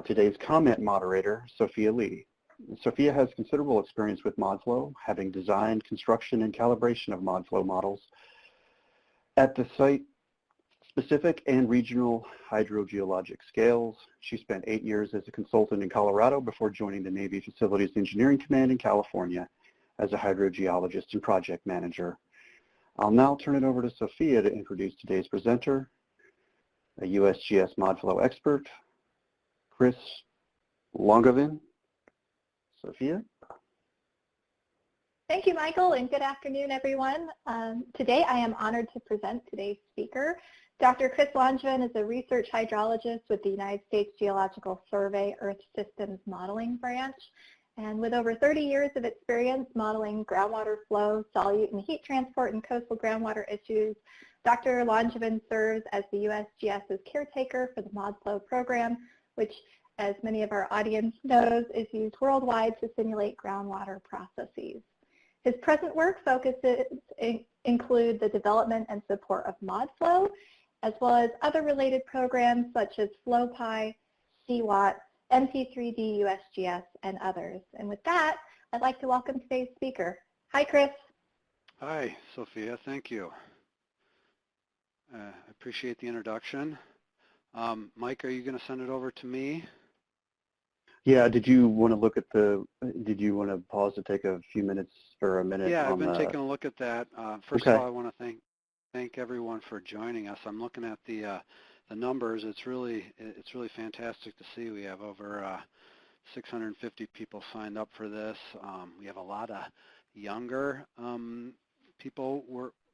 today's comment moderator, Sophia Lee. Sophia has considerable experience with Modflow, having designed, construction, and calibration of Modflow models at the site-specific and regional hydrogeologic scales. She spent 8 years as a consultant in Colorado before joining the Navy Facilities Engineering Command in California as a hydrogeologist and project manager. I'll now turn it over to Sophia to introduce today's presenter, a USGS Modflow expert, Chris Longovin. Sophia? Thank you, Michael, and good afternoon, everyone. Today I am honored to present today's speaker. Dr. Chris Longovin is a research hydrologist with the United States Geological Survey Earth Systems Modeling Branch. And with over 30 years of experience modeling groundwater flow, solute, and heat transport in coastal groundwater issues, Dr. Longovin serves as the USGS's caretaker for the Modflow program, which, as many of our audience knows, is used worldwide to simulate groundwater processes. His present work focuses include the development and support of Modflow, as well as other related programs such as FlowPy, CWAT, MT3D USGS, and others. And with that, I'd like to welcome today's speaker. Hi, Chris. Hi, Sophia. Thank you. I appreciate the introduction. Mike, are you going to send it over to me? Yeah, did you want to pause to take a few minutes or a minute? Yeah, I've been taking a look at that. First of all, I want to thank everyone for joining us. I'm looking at the numbers. It's really fantastic to see. We have over 650 people signed up for this. We have a lot of younger people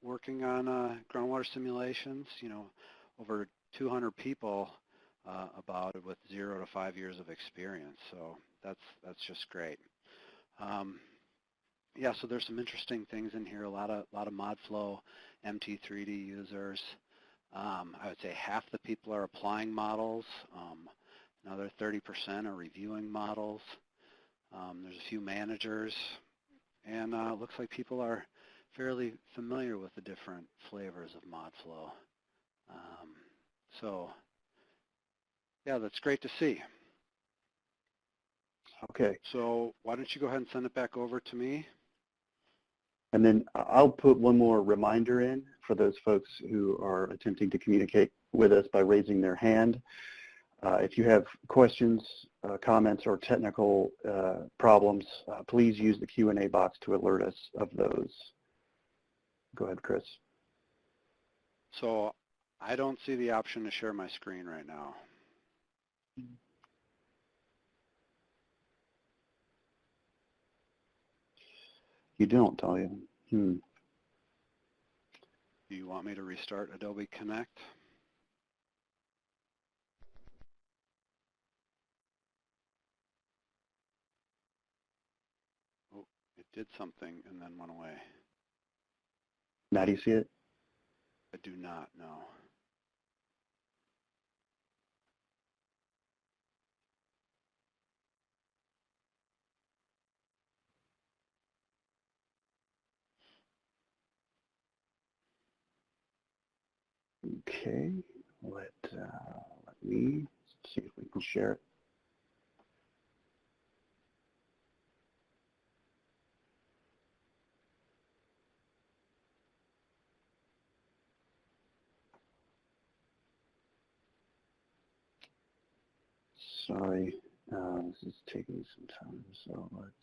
working on groundwater simulations. You know, over 200 people about it with 0 to 5 years of experience. So that's just great. Yeah, so there's some interesting things in here. A lot of Modflow MT3D users. I would say half the people are applying models. Another 30% are reviewing models. There's a few managers, and it looks like people are fairly familiar with the different flavors of Modflow. So, yeah, that's great to see. Okay. So why don't you go ahead and send it back over to me? And then I'll put one more reminder in for those folks who are attempting to communicate with us by raising their hand. If you have questions, comments, or technical problems, please use the Q&A box to alert us of those. Go ahead, Chris. So I don't see the option to share my screen right now. You don't, do you? Do you want me to restart Adobe Connect? Oh, it did something and then went away. Now do you see it? I do not, no. Okay, let me see if we can share it. Sorry, this is taking some time, so let's.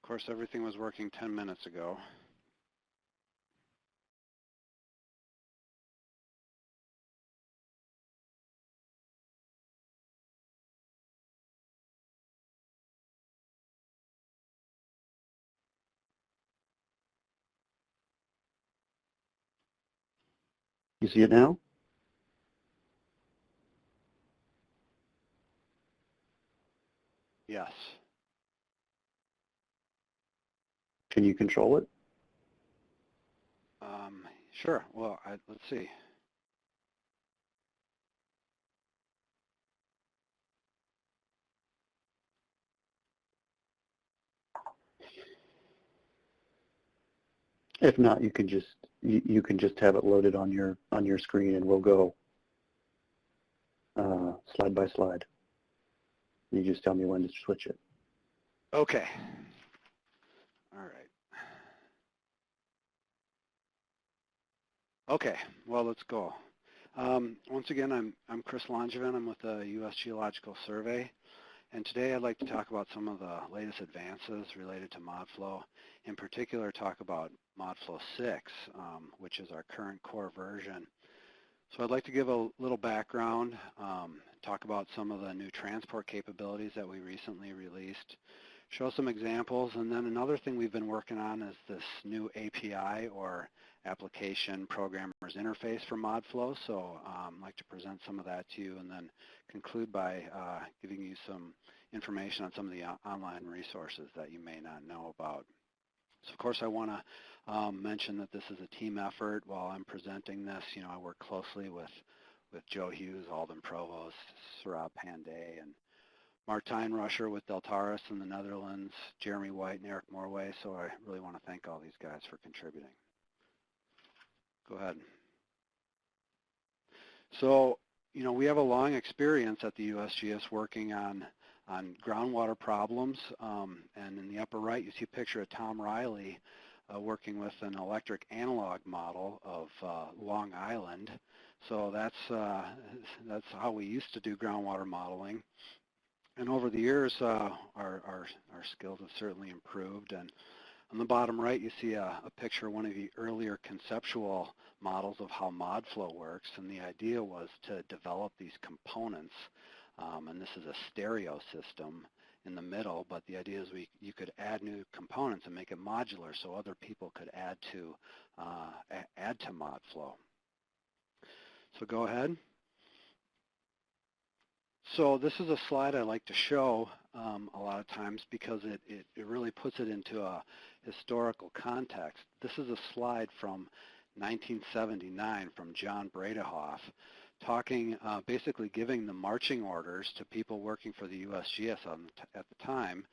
Of course, everything was working 10 minutes ago. You see it now? Yes. Can you control it? Sure. Well, let's see. If not, you can just have it loaded on your screen, and we'll go slide by slide. You just tell me when to switch it. Okay. All right. Okay. Well, let's go. Once again, I'm Chris Langevin. I'm with the U.S. Geological Survey, and today I'd like to talk about some of the latest advances related to Modflow. In particular, talk about Modflow 6, which is our current core version. So I'd like to give a little background, talk about some of the new transport capabilities that we recently released, show some examples, and then another thing we've been working on is this new API, or Application Programmer's Interface, for Modflow. So I'd like to present some of that to you and then conclude by giving you some information on some of the online resources that you may not know about. So of course I want to mention that this is a team effort. While I'm presenting this, I work closely with Joe Hughes, Alden Provost, Saurabh Pandey, and Martijn Ruscher with Deltaris in the Netherlands, Jeremy White and Eric Morway. So I really want to thank all these guys for contributing. Go ahead. So, we have a long experience at the USGS working on groundwater problems, and in the upper right you see a picture of Tom Riley working with an electric analog model of Long Island. So that's how we used to do groundwater modeling. And over the years, our skills have certainly improved. And on the bottom right, you see a picture of one of the earlier conceptual models of how Modflow works. And the idea was to develop these components. And this is a stereo system in the middle, but the idea is you could add new components and make it modular so other people could add to Modflow. So go ahead. So this is a slide I like to show a lot of times because it really puts it into a historical context. This is a slide from 1979 from John Bredehoff, talking, basically giving the marching orders to people working for the USGS at the time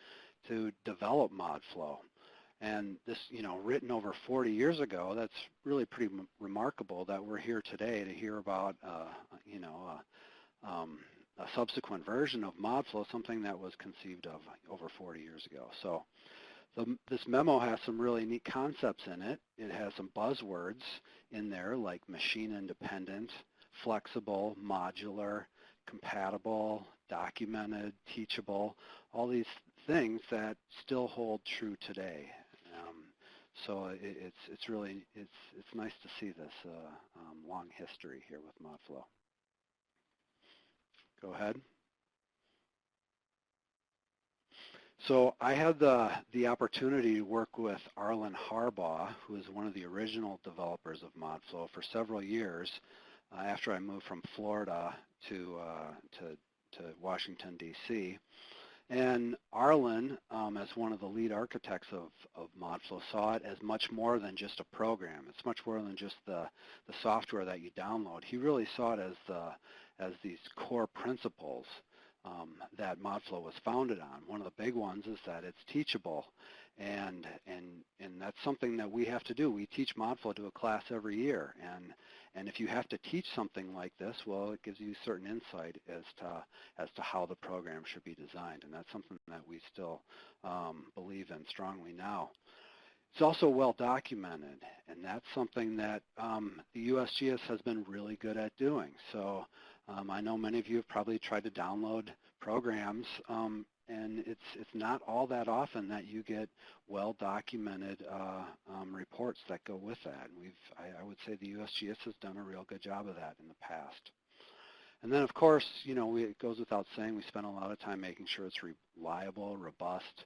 to develop Modflow. And this, written over 40 years ago, that's really pretty remarkable that we're here today to hear about, a subsequent version of Modflow, something that was conceived of over 40 years ago. So this memo has some really neat concepts in it. It has some buzzwords in there like machine independent, flexible, modular, compatible, documented, teachable, all these things that still hold true today. So it's nice to see this long history here with Modflow. Go ahead. So I had the opportunity to work with Arlen Harbaugh, who is one of the original developers of Modflow, for several years after I moved from Florida to Washington, D.C. And Arlen, as one of the lead architects of Modflow, saw it as much more than just a program. It's much more than just the software that you download. He really saw it as these core principles that Modflow was founded on. One of the big ones is that it's teachable, and that's something that we have to do. We teach Modflow to a class every year, and if you have to teach something like this, well, it gives you certain insight as to how the program should be designed, and that's something that we still believe in strongly now. It's also well documented, and that's something that the USGS has been really good at doing. So I know many of you have probably tried to download programs, and it's not all that often that you get well documented reports that go with that. And I would say the USGS has done a real good job of that in the past. And then, of course, it goes without saying, we spend a lot of time making sure it's reliable, robust,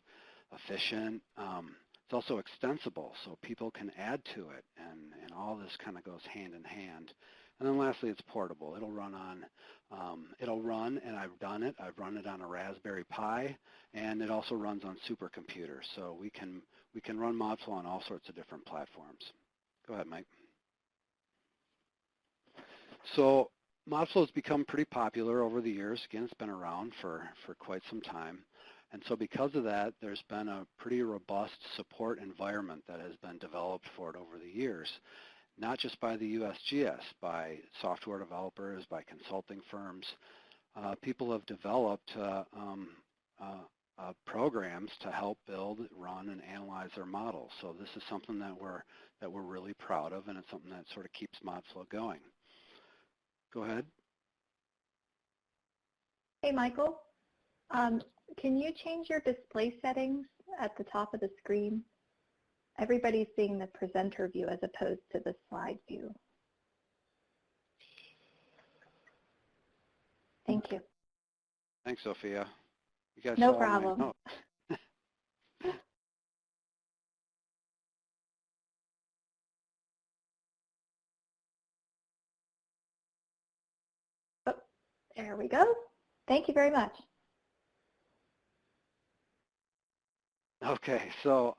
efficient. It's also extensible, so people can add to it, and all this kind of goes hand in hand. And then lastly, it's portable. It'll run, and I've done it. I've run it on a Raspberry Pi, and it also runs on supercomputers. So we can run Modflow on all sorts of different platforms. Go ahead, Mike. So Modflow has become pretty popular over the years. Again, it's been around for quite some time. And so because of that, there's been a pretty robust support environment that has been developed for it over the years, not just by the USGS, by software developers, by consulting firms. People have developed programs to help build, run, and analyze their models. So this is something that we're really proud of, and it's something that sort of keeps Modflow going. Go ahead. Hey, Michael. Can you change your display settings at the top of the screen? Everybody's seeing the presenter view as opposed to the slide view. Thank you. Thanks, Sophia. You guys No saw problem. my note. Oh, there we go. Thank you very much. Okay, so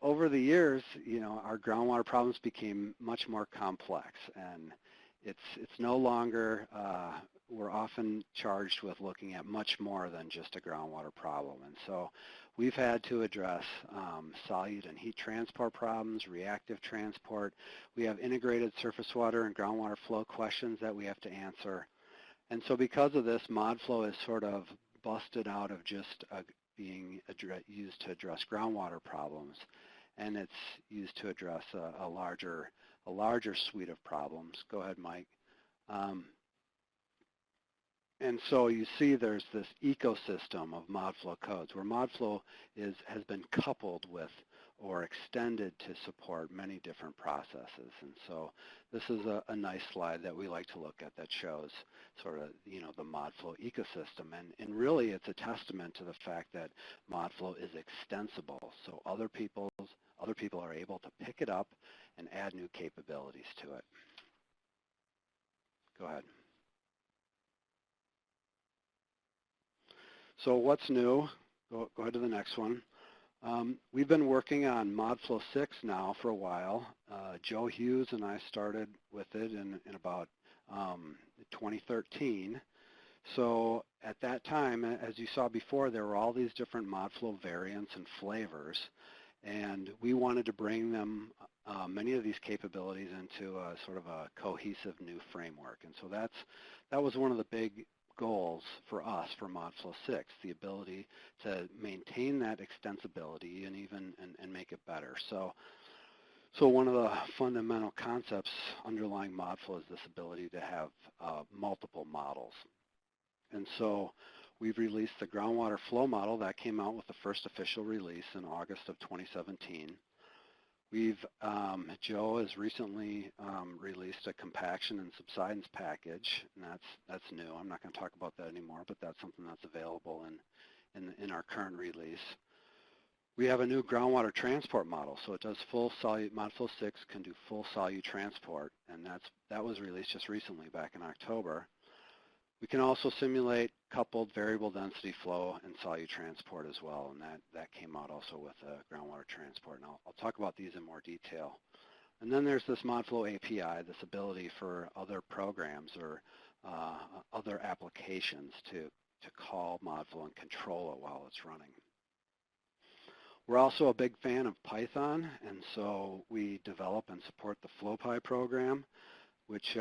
over the years, our groundwater problems became much more complex, and it's no longer, we're often charged with looking at much more than just a groundwater problem. And so we've had to address solute and heat transport problems, reactive transport. We have integrated surface water and groundwater flow questions that we have to answer. And so because of this, Modflow is sort of busted out of just being used to address groundwater problems, and it's used to address a larger suite of problems. Go ahead, Mike. And so you see there's this ecosystem of Modflow codes where Modflow has been coupled with or extended to support many different processes. And so this is a nice slide that we like to look at that shows sort of, the Modflow ecosystem. And really it's a testament to the fact that Modflow is extensible. So other people are able to pick it up and add new capabilities to it. Go ahead. So what's new? Go ahead to the next one. We've been working on Modflow 6 now for a while. Joe Hughes and I started with it in about 2013. So at that time, as you saw before, there were all these different Modflow variants and flavors, and we wanted to bring them, many of these capabilities, into a sort of a cohesive new framework. And so that was one of the big goals for us for Modflow 6, the ability to maintain that extensibility and make it better. So one of the fundamental concepts underlying Modflow is this ability to have multiple models. And so we've released the Groundwater Flow Model that came out with the first official release in August of 2017. Joe has recently released a compaction and subsidence package, and that's new. I'm not going to talk about that anymore, but that's something that's available in our current release. We have a new groundwater transport model, so it does full solute. Modflow 6 can do full solute transport, and that was released just recently back in October. We can also simulate coupled variable density flow and solute transport as well, and that came out also with groundwater transport, and I'll talk about these in more detail. And then there's this Modflow API, this ability for other programs or other applications to call Modflow and control it while it's running. We're also a big fan of Python, and so we develop and support the FlowPy program, which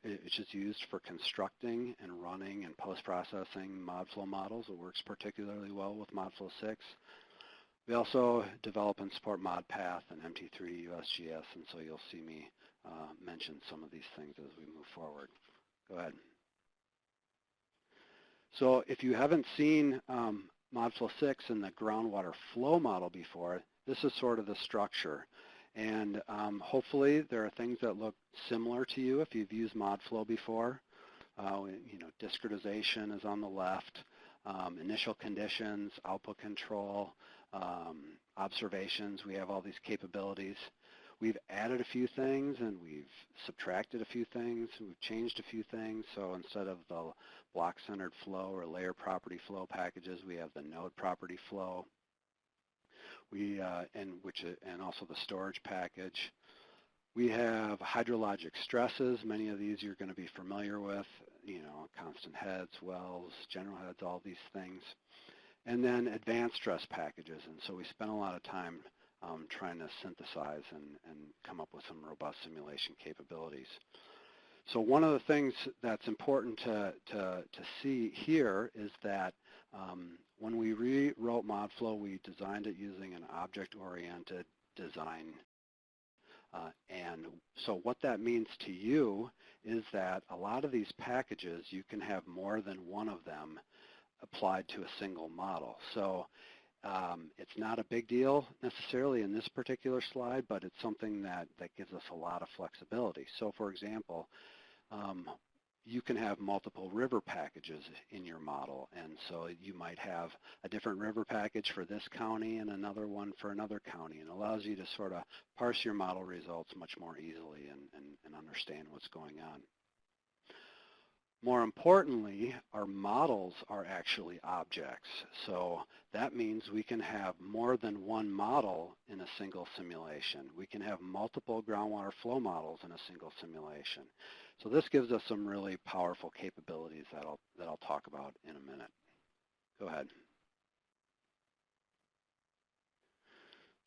is used for constructing and running and post-processing Modflow models. It works particularly well with Modflow 6. We also develop and support ModPath and MT3 USGS, and so you'll see me mention some of these things as we move forward. Go ahead. So if you haven't seen Modflow 6 and the Groundwater Flow Model before, this is sort of the structure. And hopefully there are things that look similar to you if you've used Modflow before. Discretization is on the left, initial conditions, output control, observations. We have all these capabilities. We've added a few things and we've subtracted a few things. We've changed a few things. So instead of the block-centered flow or layer property flow packages, we have the node property flow. And also the storage package. We have hydrologic stresses. Many of these you're going to be familiar with, constant heads, wells, general heads, all these things. And then advanced stress packages. And so we spent a lot of time trying to synthesize and come up with some robust simulation capabilities. So one of the things that's important to see here is that when we rewrote Modflow, we designed it using an object-oriented design. And so what that means to you is that a lot of these packages, you can have more than one of them applied to a single model. So it's not a big deal necessarily in this particular slide, but it's something that gives us a lot of flexibility. So for example, you can have multiple river packages in your model, and so you might have a different river package for this county and another one for another county, and it allows you to sort of parse your model results much more easily and understand what's going on. More importantly, our models are actually objects. So that means we can have more than one model in a single simulation. We can have multiple groundwater flow models in a single simulation. So this gives us some really powerful capabilities that I'll talk about in a minute. Go ahead.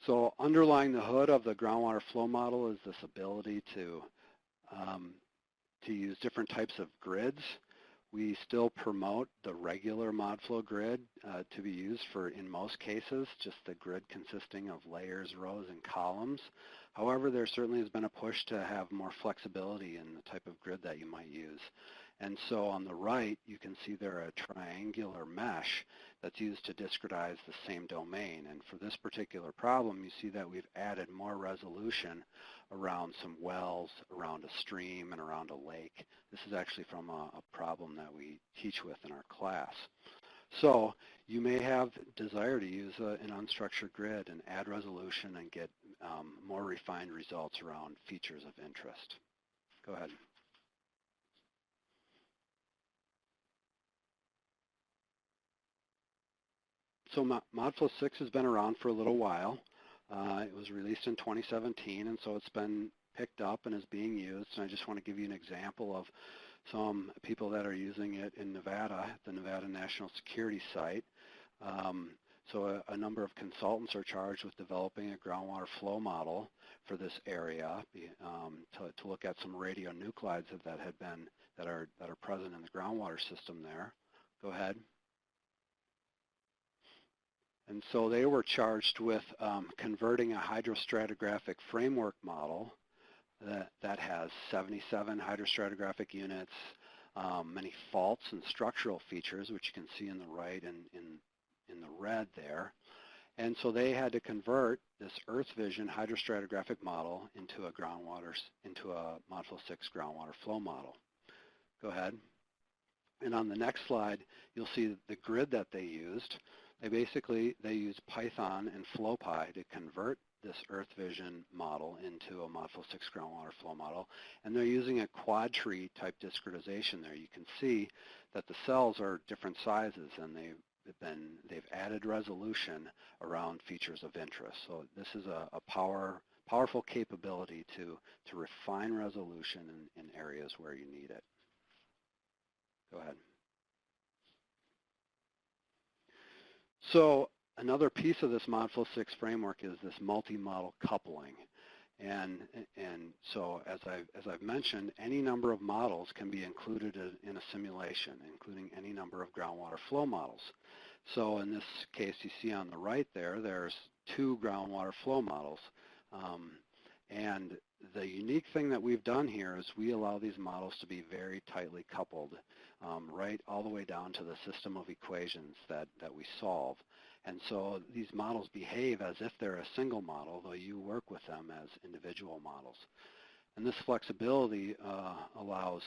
So underlying the hood of the groundwater flow model is this ability to use different types of grids. We still promote the regular Modflow grid to be used for, in most cases, just the grid consisting of layers, rows, and columns. However, there certainly has been a push to have more flexibility in the type of grid that you might use. And so on the right, you can see there a triangular mesh that's used to discretize the same domain. And for this particular problem, you see that we've added more resolution around some wells, around a stream, and around a lake. This is actually from a problem that we teach with in our class. So you may have desire to use an unstructured grid and add resolution and get more refined results around features of interest. Go ahead. So Modflow 6 has been around for a little while. It was released in 2017, and so it's been picked up and is being used. And I just want to give you an example of some people that are using it in Nevada, the Nevada National Security Site. So a number of consultants are charged with developing a groundwater flow model for this area to look at some radionuclides that are present in the groundwater system there. Go ahead. And so they were charged with converting a hydrostratigraphic framework model that has 77 hydrostratigraphic units, many faults and structural features, which you can see in the right and in the red there. And so they had to convert this Earth Vision hydrostratigraphic model into a Modflow 6 groundwater flow model. Go ahead. And on the next slide, you'll see the grid that they used. They use Python and FlowPy to convert this Earth Vision model into a Modflow 6 groundwater flow model, and they're using a quad tree type discretization there. You can see that the cells are different sizes, and they've added resolution around features of interest. So this is a powerful capability to refine resolution in areas where you need it. Go ahead. So another piece of this Modflow 6 framework is this multi-model coupling. And so as I've mentioned, any number of models can be included in a simulation, including any number of groundwater flow models. So in this case, you see on the right there's 2 groundwater flow models. And the unique thing that we've done here is we allow these models to be very tightly coupled, right all the way down to the system of equations that we solve. And so these models behave as if they're a single model, though you work with them as individual models. And this flexibility allows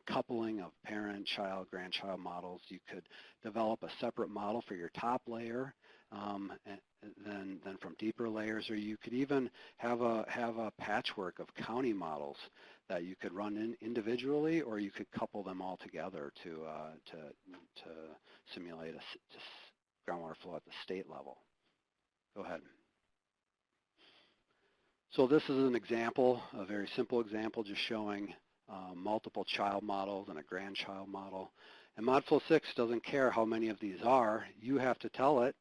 coupling of parent, child, grandchild models. You could develop a separate model for your top layer, then from deeper layers, or you could even have a patchwork of county models that you could run individually, or you could couple them all together to simulate a groundwater flow at the state level. Go ahead. So this is an example, a very simple example, just showing multiple child models and a grandchild model. And Modflow 6 doesn't care how many of these are. You have to tell it,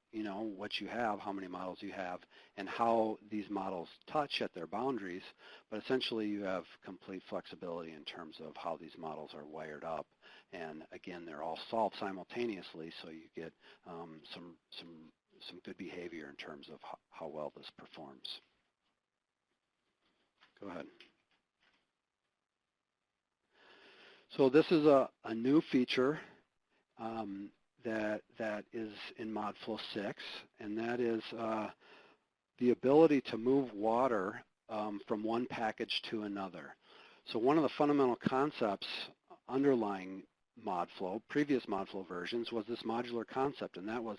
what you have, how many models you have, and how these models touch at their boundaries. But essentially, you have complete flexibility in terms of how these models are wired up. And again, they're all solved simultaneously, so you get some good behavior in terms of how well this performs. Go ahead. So this is a new feature that is in Modflow 6, and that is the ability to move water from one package to another. So one of the fundamental concepts underlying Modflow, previous Modflow versions, was this modular concept, and that was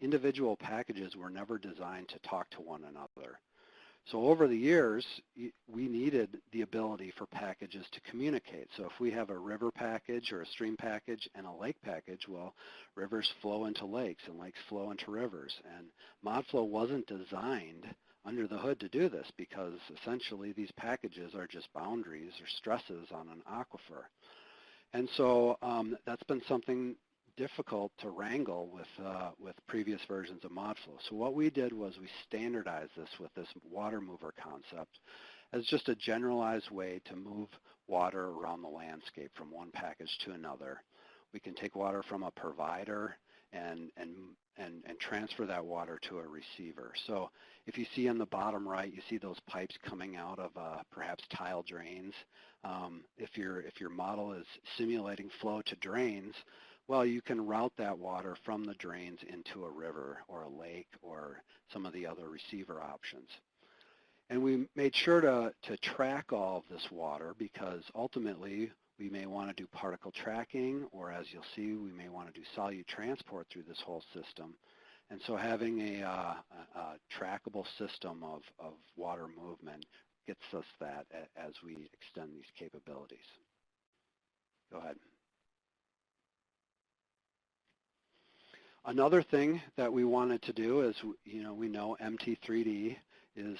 individual packages were never designed to talk to one another. So over the years, we needed the ability for packages to communicate. So if we have a river package or a stream package and a lake package, well, rivers flow into lakes and lakes flow into rivers. And Modflow wasn't designed under the hood to do this because essentially these packages are just boundaries or stresses on an aquifer. And so that's been something difficult to wrangle with previous versions of Modflow. So what we did was we standardized this with this water mover concept as just a generalized way to move water around the landscape from one package to another. We can take water from a provider and transfer that water to a receiver. So if you see on the bottom right, you see those pipes coming out of perhaps tile drains. If your model is simulating flow to drains, well, you can route that water from the drains into a river or a lake or some of the other receiver options. And we made sure to track all of this water because ultimately we may want to do particle tracking, or as you'll see, we may want to do solute transport through this whole system. And so having a trackable system of water movement gets us that as we extend these capabilities. Go ahead. Another thing that we wanted to do is, we know MT3D is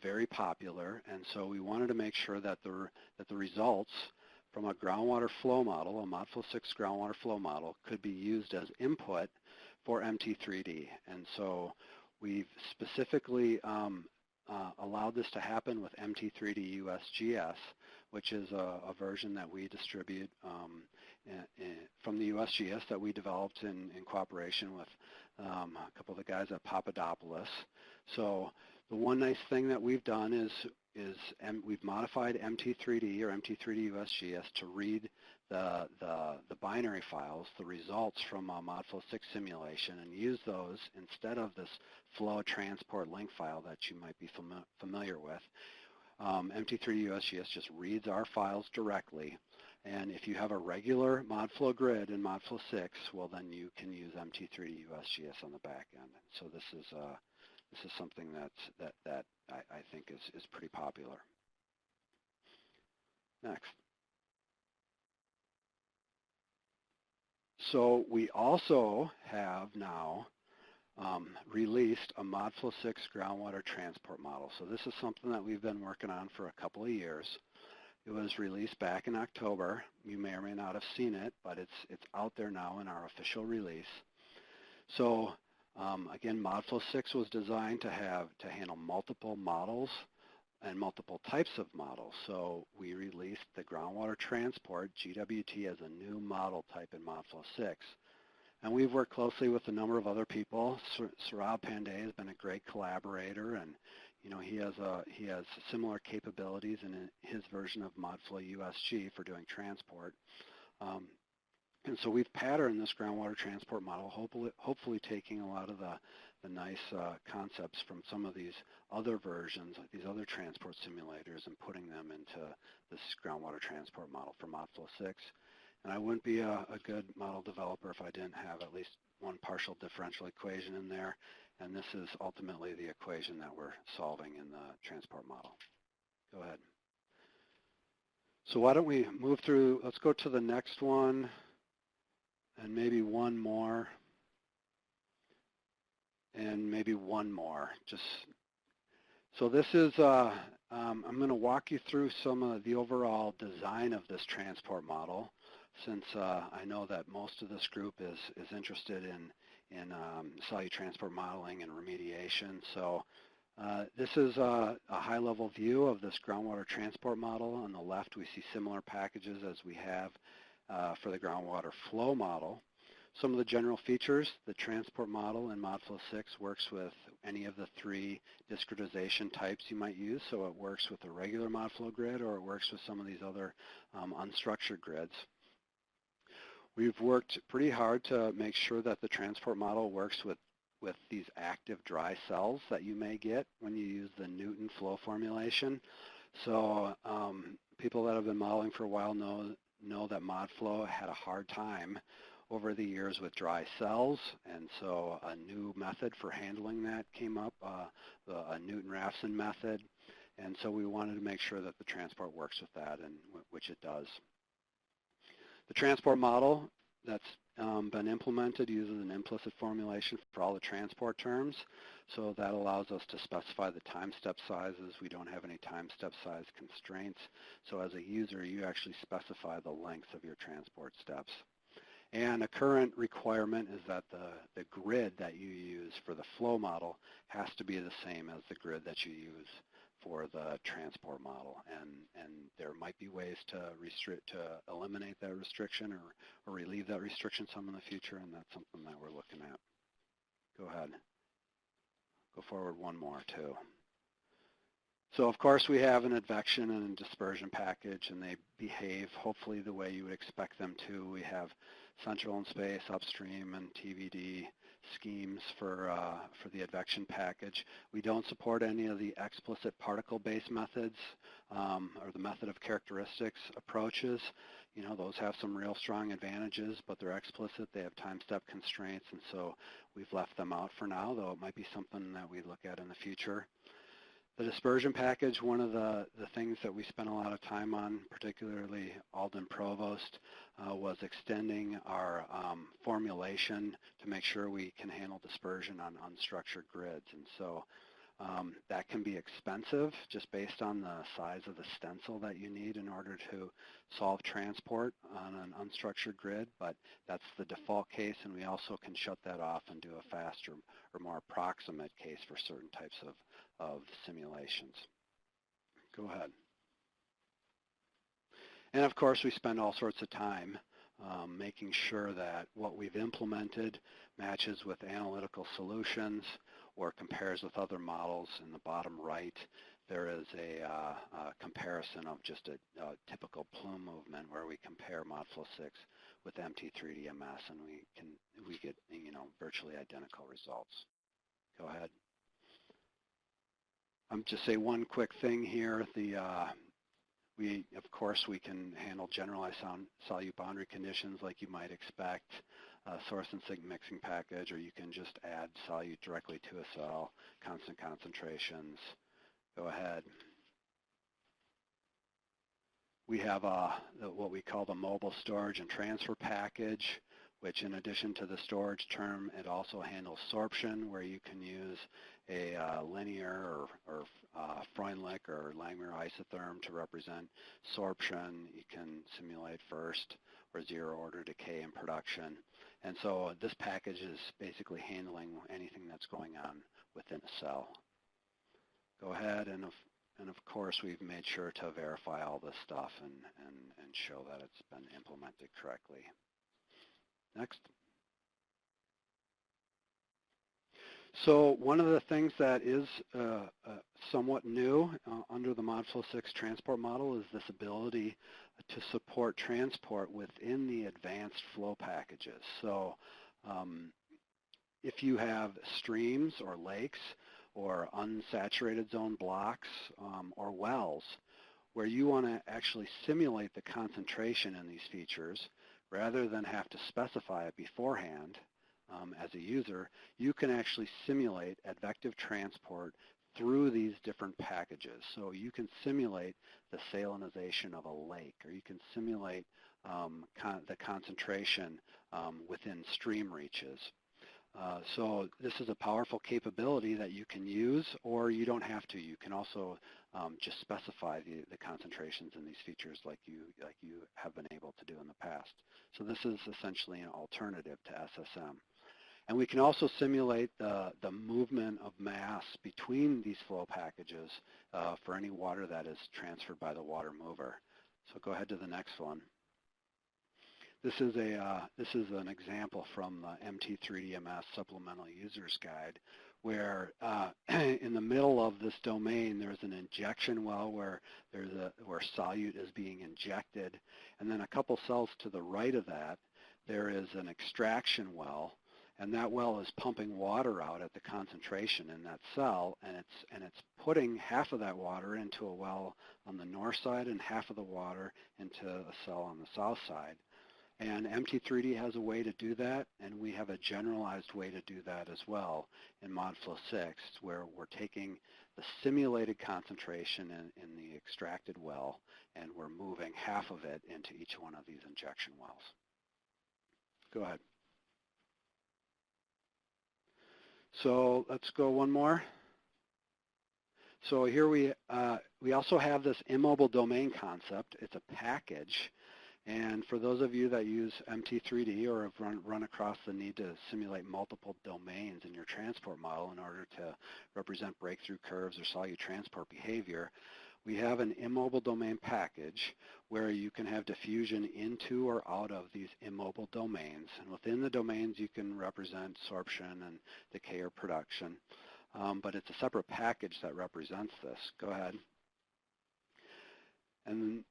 very popular, and so we wanted to make sure that the results from a groundwater flow model, a Modflow 6 groundwater flow model, could be used as input for MT3D. And so we've specifically allowed this to happen with MT3D USGS, which is a version that we distribute from the USGS that we developed in cooperation with a couple of the guys at Papadopoulos. So the one nice thing that we've done is we've modified MT3D or MT3D USGS to read the binary files, the results from a Modflow 6 simulation, and use those instead of this flow transport link file that you might be familiar with. MT3D USGS just reads our files directly, and if you have a regular Modflow grid in Modflow 6, well, then you can use MT3D USGS on the back end. So this is something that I think is pretty popular. Next. So we also have now released a Modflow 6 groundwater transport model. So this is something that we've been working on for a couple of years. It was released back in October. You may or may not have seen it, but it's out there now in our official release. So again, Modflow 6 was designed to handle multiple models and multiple types of models. So we released the groundwater transport, GWT, as a new model type in Modflow 6. And we've worked closely with a number of other people. Saurabh Pandey has been a great collaborator, and he has similar capabilities in his version of Modflow USG for doing transport. And so we've patterned this groundwater transport model, hopefully taking a lot of the nice concepts from some of these other versions, like these other transport simulators, and putting them into this groundwater transport model for Modflow 6. And I wouldn't be a good model developer if I didn't have at least one partial differential equation in there. And this is ultimately the equation that we're solving in the transport model. Go ahead. So why don't we move through, let's go to the next one and maybe one more and maybe one more. So this is, I'm going to walk you through some of the overall design of this transport model, since I know that most of this group is interested in solute transport modeling and remediation. So this is a high-level view of this groundwater transport model. On the left, we see similar packages as we have for the groundwater flow model. Some of the general features: the transport model in Modflow 6 works with any of the 3 discretization types you might use. So it works with a regular Modflow grid, or it works with some of these other unstructured grids. We've worked pretty hard to make sure that the transport model works with these active dry cells that you may get when you use the Newton flow formulation. So people that have been modeling for a while know that Modflow had a hard time over the years with dry cells, and so a new method for handling that came up, a Newton-Raphson method, and so we wanted to make sure that the transport works with that, and which it does. The transport model that's been implemented uses an implicit formulation for all the transport terms, so that allows us to specify the time step sizes. We don't have any time step size constraints, so as a user, you actually specify the length of your transport steps. And a current requirement is that the grid that you use for the flow model has to be the same as the grid that you use for the transport model. And there might be ways to eliminate that restriction or relieve that restriction some in the future, and that's something that we're looking at. Go ahead. Go forward one more, too. So, of course, we have an advection and a dispersion package, and they behave hopefully the way you would expect them to. We have central and space, upstream, and TVD schemes for the advection package. We don't support any of the explicit particle-based methods or the method of characteristics approaches. You know, those have some real strong advantages, but they're explicit. They have time step constraints, and so we've left them out for now, though it might be something that we look at in the future. The dispersion package, one of the things that we spent a lot of time on, particularly Alden Provost, was extending our formulation to make sure we can handle dispersion on unstructured grids. And so that can be expensive just based on the size of the stencil that you need in order to solve transport on an unstructured grid, but that's the default case, and we also can shut that off and do a faster or more approximate case for certain types of simulations. Go ahead. And of course, we spend all sorts of time making sure that what we've implemented matches with analytical solutions or compares with other models. In the bottom right, there is a comparison of just a typical plume movement where we compare Modflow 6 with MT3DMS, and we get virtually identical results. Go ahead. Just say one quick thing here. Of course, we can handle generalized solute boundary conditions like you might expect, source and sink mixing package, or you can just add solute directly to a cell, constant concentrations. Go ahead. We have what we call the mobile storage and transfer package, which in addition to the storage term, it also handles sorption, where you can use a linear or Freundlich or Langmuir isotherm to represent sorption. You can simulate first or zero order decay in production. And so this package is basically handling anything that's going on within a cell. Go ahead, and of course we've made sure to verify all this stuff and show that it's been implemented correctly. Next. So one of the things that is somewhat new under the Modflow 6 transport model is this ability to support transport within the advanced flow packages. So if you have streams or lakes or unsaturated zone blocks or wells where you want to actually simulate the concentration in these features rather than have to specify it beforehand, as a user, you can actually simulate advective transport through these different packages. So you can simulate the salinization of a lake, or you can simulate the concentration within stream reaches. So this is a powerful capability that you can use, or you don't have to. You can also just specify the concentrations in these features like you have been able to do in the past. So this is essentially an alternative to SSM. And we can also simulate the movement of mass between these flow packages for any water that is transferred by the water mover. So go ahead to the next one. This is an example from the MT3DMS Supplemental Users Guide, where in the middle of this domain there's an injection well where solute is being injected, and then a couple cells to the right of that there is an extraction well, and that well is pumping water out at the concentration in that cell, and it's putting half of that water into a well on the north side and half of the water into a cell on the south side. And MT3D has a way to do that, and we have a generalized way to do that as well in Modflow 6, where we're taking the simulated concentration in the extracted well, and we're moving half of it into each one of these injection wells. Go ahead. So let's go one more. So here we also have this immobile domain concept. It's a package. And for those of you that use MT3D or have run across the need to simulate multiple domains in your transport model in order to represent breakthrough curves or solute transport behavior, we have an immobile domain package where you can have diffusion into or out of these immobile domains. And within the domains, you can represent sorption and decay or production. But it's a separate package that represents this. Go ahead. And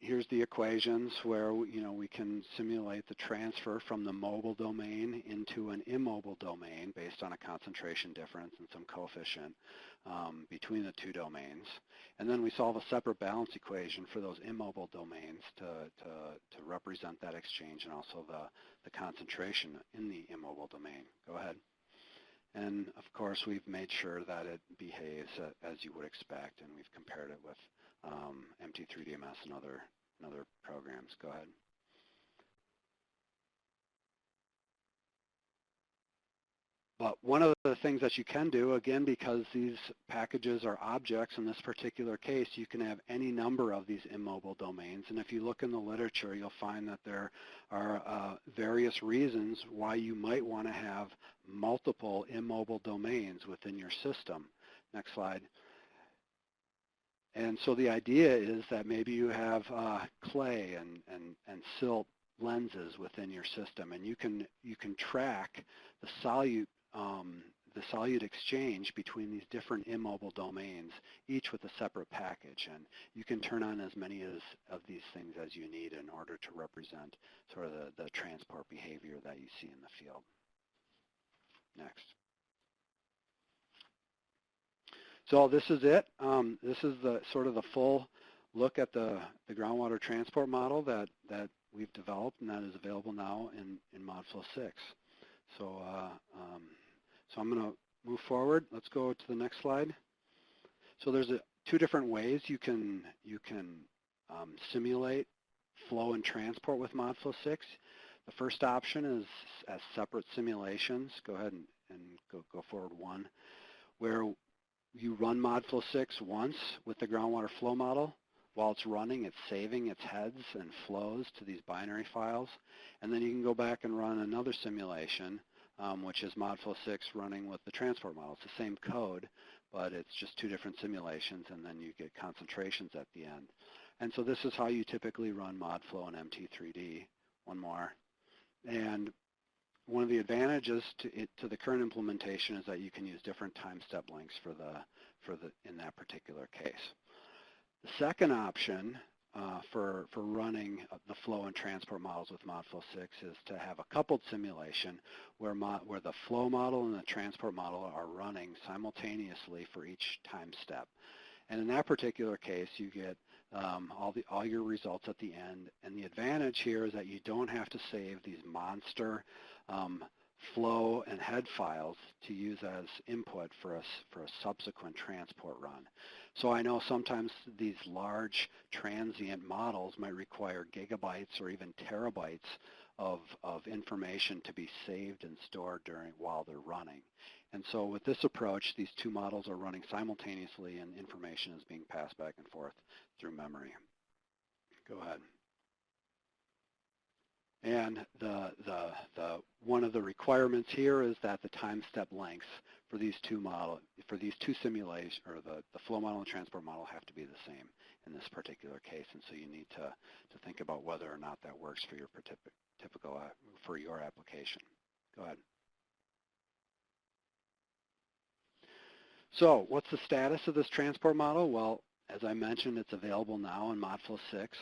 here's the equations where we can simulate the transfer from the mobile domain into an immobile domain based on a concentration difference and some coefficient between the two domains. And then we solve a separate balance equation for those immobile domains to represent that exchange and also the concentration in the immobile domain. Go ahead. And of course, we've made sure that it behaves as you would expect, and we've compared it with MT3DMS and other programs. Go ahead. But one of the things that you can do, again, because these packages are objects in this particular case, you can have any number of these immobile domains. And if you look in the literature, you'll find that there are various reasons why you might want to have multiple immobile domains within your system. Next slide. And so the idea is that maybe you have clay and silt lenses within your system, and you can track the solute exchange between these different immobile domains, each with a separate package. And you can turn on as many of these things as you need in order to represent sort of the transport behavior that you see in the field. Next. So this is it. This is the sort of the full look at the groundwater transport model that we've developed, and that is available now in Modflow 6. So so I'm going to move forward. Let's go to the next slide. So there's two different ways you can simulate flow and transport with Modflow 6. The first option is as separate simulations. Go ahead and go forward one, where you run Modflow 6 once with the groundwater flow model. While it's running, it's saving its heads and flows to these binary files. And then you can go back and run another simulation, which is Modflow 6 running with the transport model. It's the same code, but it's just two different simulations, and then you get concentrations at the end. And so this is how you typically run Modflow and MT3D. One more. And one of the advantages to the current implementation is that you can use different time step lengths in that particular case. The second option for running the flow and transport models with Modflow 6 is to have a coupled simulation where the flow model and the transport model are running simultaneously for each time step. And in that particular case, you get all your results at the end. And the advantage here is that you don't have to save these monster flow, and head files to use as input for a subsequent transport run. So I know sometimes these large transient models might require gigabytes or even terabytes of information to be saved and stored while they're running. And so with this approach, these two models are running simultaneously and information is being passed back and forth through memory. Go ahead. And one of the requirements here is that the time step lengths for these two simulations, or the flow model and transport model, have to be the same in this particular case. And so you need to think about whether or not that works for your for your application. Go ahead. So what's the status of this transport model? Well, as I mentioned, it's available now in Modflow 6.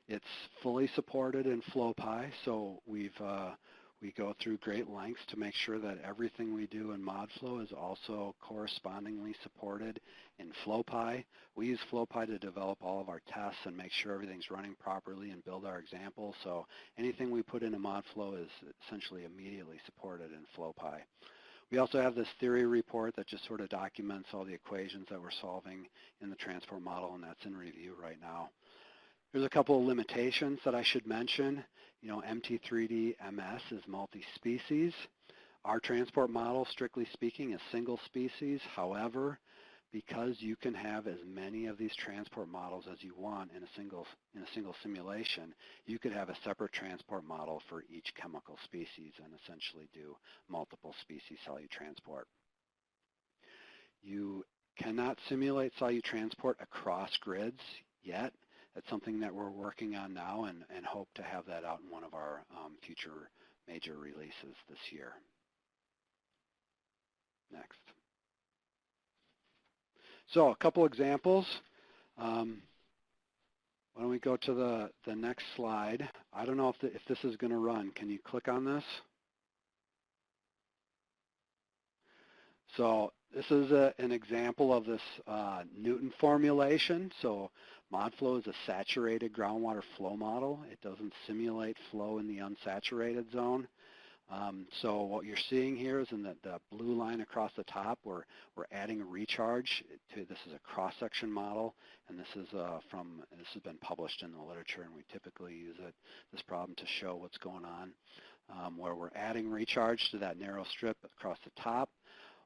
It's fully supported in FlowPy, so we go through great lengths to make sure that everything we do in Modflow is also correspondingly supported in FlowPy. We use FlowPy to develop all of our tests and make sure everything's running properly and build our examples. So anything we put into Modflow is essentially immediately supported in FlowPy. We also have this theory report that just sort of documents all the equations that we're solving in the transport model, and that's in review right now. There's a couple of limitations that I should mention. MT3D MS is multi-species. Our transport model, strictly speaking, is single species. However, because you can have as many of these transport models as you want in a single simulation, you could have a separate transport model for each chemical species and essentially do multiple species solute transport. You cannot simulate solute transport across grids yet. That's something that we're working on now and hope to have that out in one of our future major releases this year. Next. So a couple examples. Why don't we go to the next slide? I don't know if this is going to run. Can you click on this? So this is an example of this Newton formulation. So Modflow is a saturated groundwater flow model. It doesn't simulate flow in the unsaturated zone. So what you're seeing here is in the blue line across the top, we're adding a recharge to, this is a cross-section model, and this has been published in the literature, and we typically use this problem to show what's going on, where we're adding recharge to that narrow strip across the top.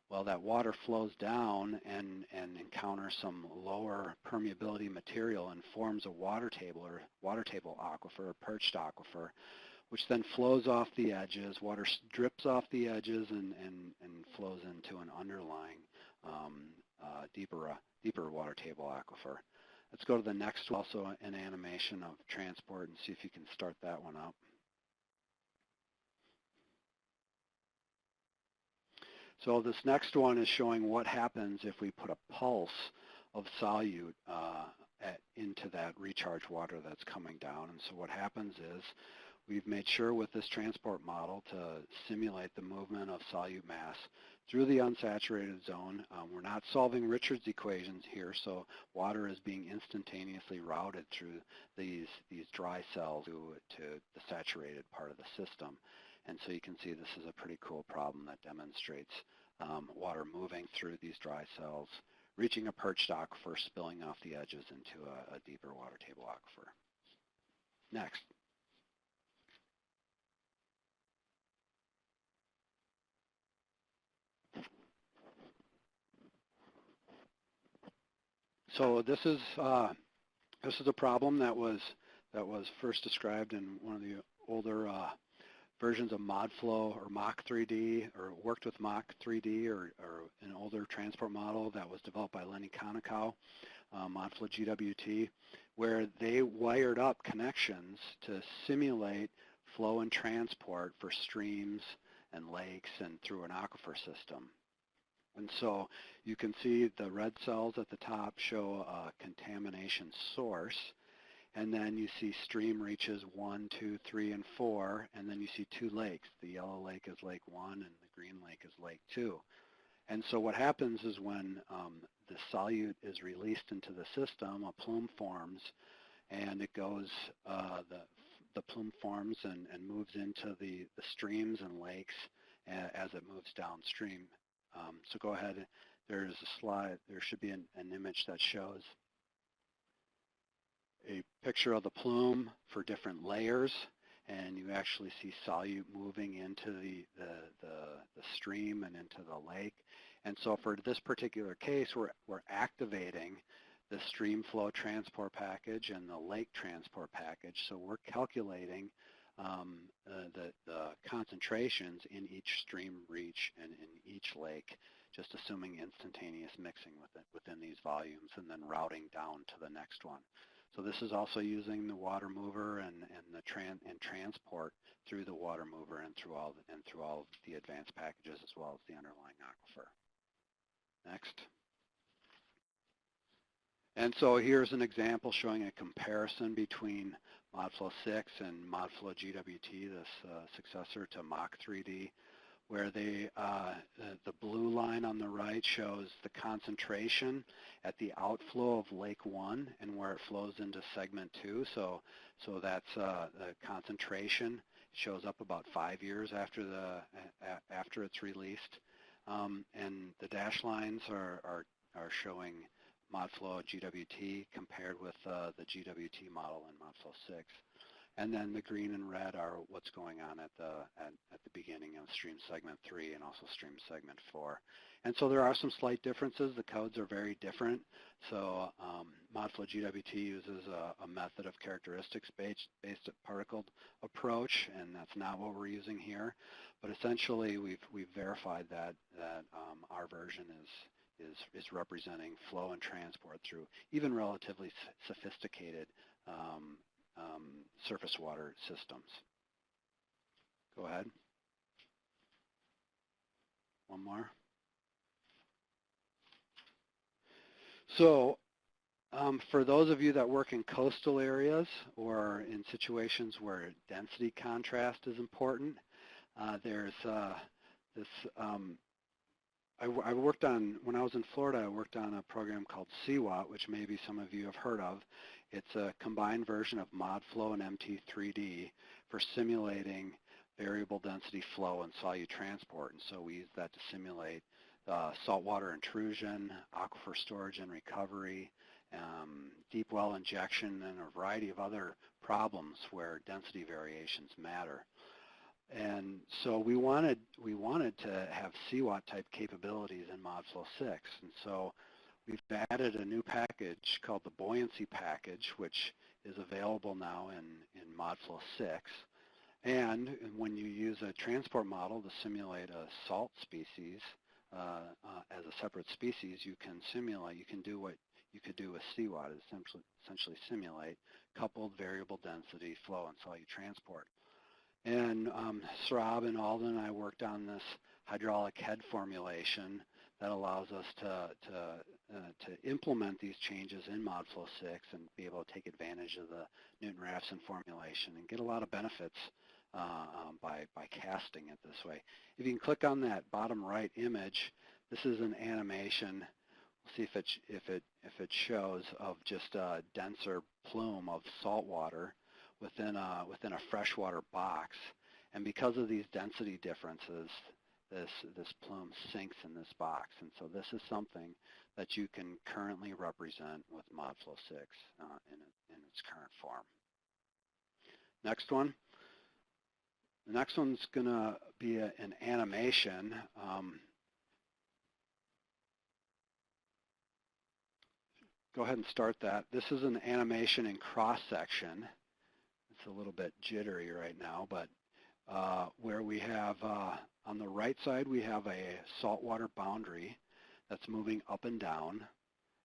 Well, that water flows down and encounters some lower permeability material and forms a water table aquifer, or perched aquifer, which then flows off the edges. Water drips off the edges and flows into an underlying deeper water table aquifer. Let's go to the next one, also an animation of transport, and see if you can start that one up. So this next one is showing what happens if we put a pulse of solute into that recharge water that's coming down. And so what happens is we've made sure with this transport model to simulate the movement of solute mass through the unsaturated zone. We're not solving Richard's equations here, so water is being instantaneously routed through these dry cells to the saturated part of the system. And so you can see this is a pretty cool problem that demonstrates water moving through these dry cells, reaching a perched aquifer, spilling off the edges into a deeper water table aquifer. Next. So this is a problem that was first described in one of the older versions of Modflow or Mach3D, or worked with Mach3D, or an older transport model that was developed by Lenny Konikow, Modflow GWT, where they wired up connections to simulate flow and transport for streams and lakes and through an aquifer system. And so you can see the red cells at the top show a contamination source, and then you see stream reaches 1, 2, 3, and 4, and then you see two lakes. The yellow lake is Lake 1, and the green lake is Lake 2. And so what happens is when the solute is released into the system, a plume forms, and it goes, the plume forms and moves into the streams and lakes as it moves downstream. So go ahead. There's a slide. There should be an image that shows a picture of the plume for different layers, and you actually see solute moving into the stream and into the lake. And so for this particular case, we're activating the stream flow transport package and the lake transport package. So we're calculating the concentrations in each stream reach and in each lake, just assuming instantaneous mixing within these volumes and then routing down to the next one. So this is also using the water mover and transport through the water mover and through all of the advanced packages as well as the underlying aquifer. Next. And so here's an example showing a comparison between Modflow 6 and Modflow GWT, this successor to Mach 3D, where the blue line on the right shows the concentration at the outflow of Lake 1 and where it flows into segment 2. So that's the concentration shows up about 5 years after it's released. And the dash lines are showing Modflow GWT compared with the GWT model in Modflow 6. And then the green and red are what's going on at the beginning of stream segment 3 and also stream segment 4. And so there are some slight differences. The codes are very different. So Modflow GWT uses a method of characteristics-based particled approach, and that's not what we're using here. But essentially, we've verified that our version is representing flow and transport through even relatively sophisticated surface water systems. Go ahead. One more. So for those of you that work in coastal areas or in situations where density contrast is important, there's this, I worked on, when I was in Florida, I worked on a program called CWAT, which maybe some of you have heard of. It's a combined version of Modflow and MT3D for simulating variable density flow and solute transport. And so we use that to simulate saltwater intrusion, aquifer storage and recovery, deep well injection, and a variety of other problems where density variations matter. And so we wanted to have CWAT type capabilities in Modflow 6. And so we've added a new package called the buoyancy package, which is available now in Modflow 6. And when you use a transport model to simulate a salt species as a separate species, you can do what you could do with CWAT, is essentially simulate coupled variable density flow and solute transport. And Sarab and Alden and I worked on this hydraulic head formulation that allows us to implement these changes in Modflow 6 and be able to take advantage of the Newton-Raphson formulation and get a lot of benefits by casting it this way. If you can click on that bottom right image, this is an animation. We'll see if it shows of just a denser plume of salt water within a freshwater box. And because of these density differences, this plume sinks in this box. And so this is something that you can currently represent with Modflow 6 in its current form. Next one. The next one's going to be an animation. Go ahead and start that. This is an animation in cross-section. It's a little bit jittery right now, but where we have, on the right side, we have a saltwater boundary that's moving up and down,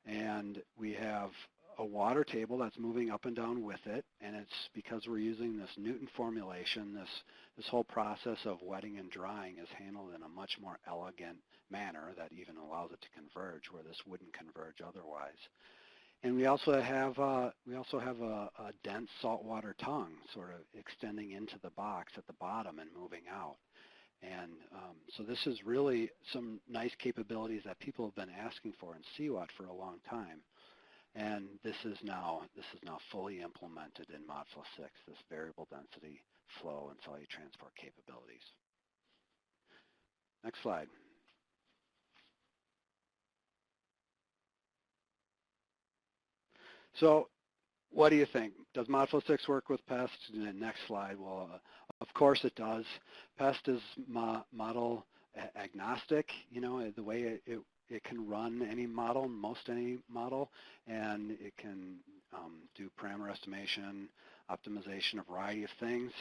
and we have a water table that's moving up and down with it, and it's because we're using this Newton formulation, this whole process of wetting and drying is handled in a much more elegant manner that even allows it to converge where this wouldn't converge otherwise. And we also have a dense saltwater tongue sort of extending into the box at the bottom and moving out. And so this is really some nice capabilities that people have been asking for in CWAT for a long time. And this is now fully implemented in Modflow 6, this variable density flow and solute transport capabilities. Next slide. So what do you think? Does Modflow 6 work with PEST? Next slide. Well, of course it does. PEST is model agnostic, the way it can run any model, most any model, and it can do parameter estimation, optimization, a variety of things.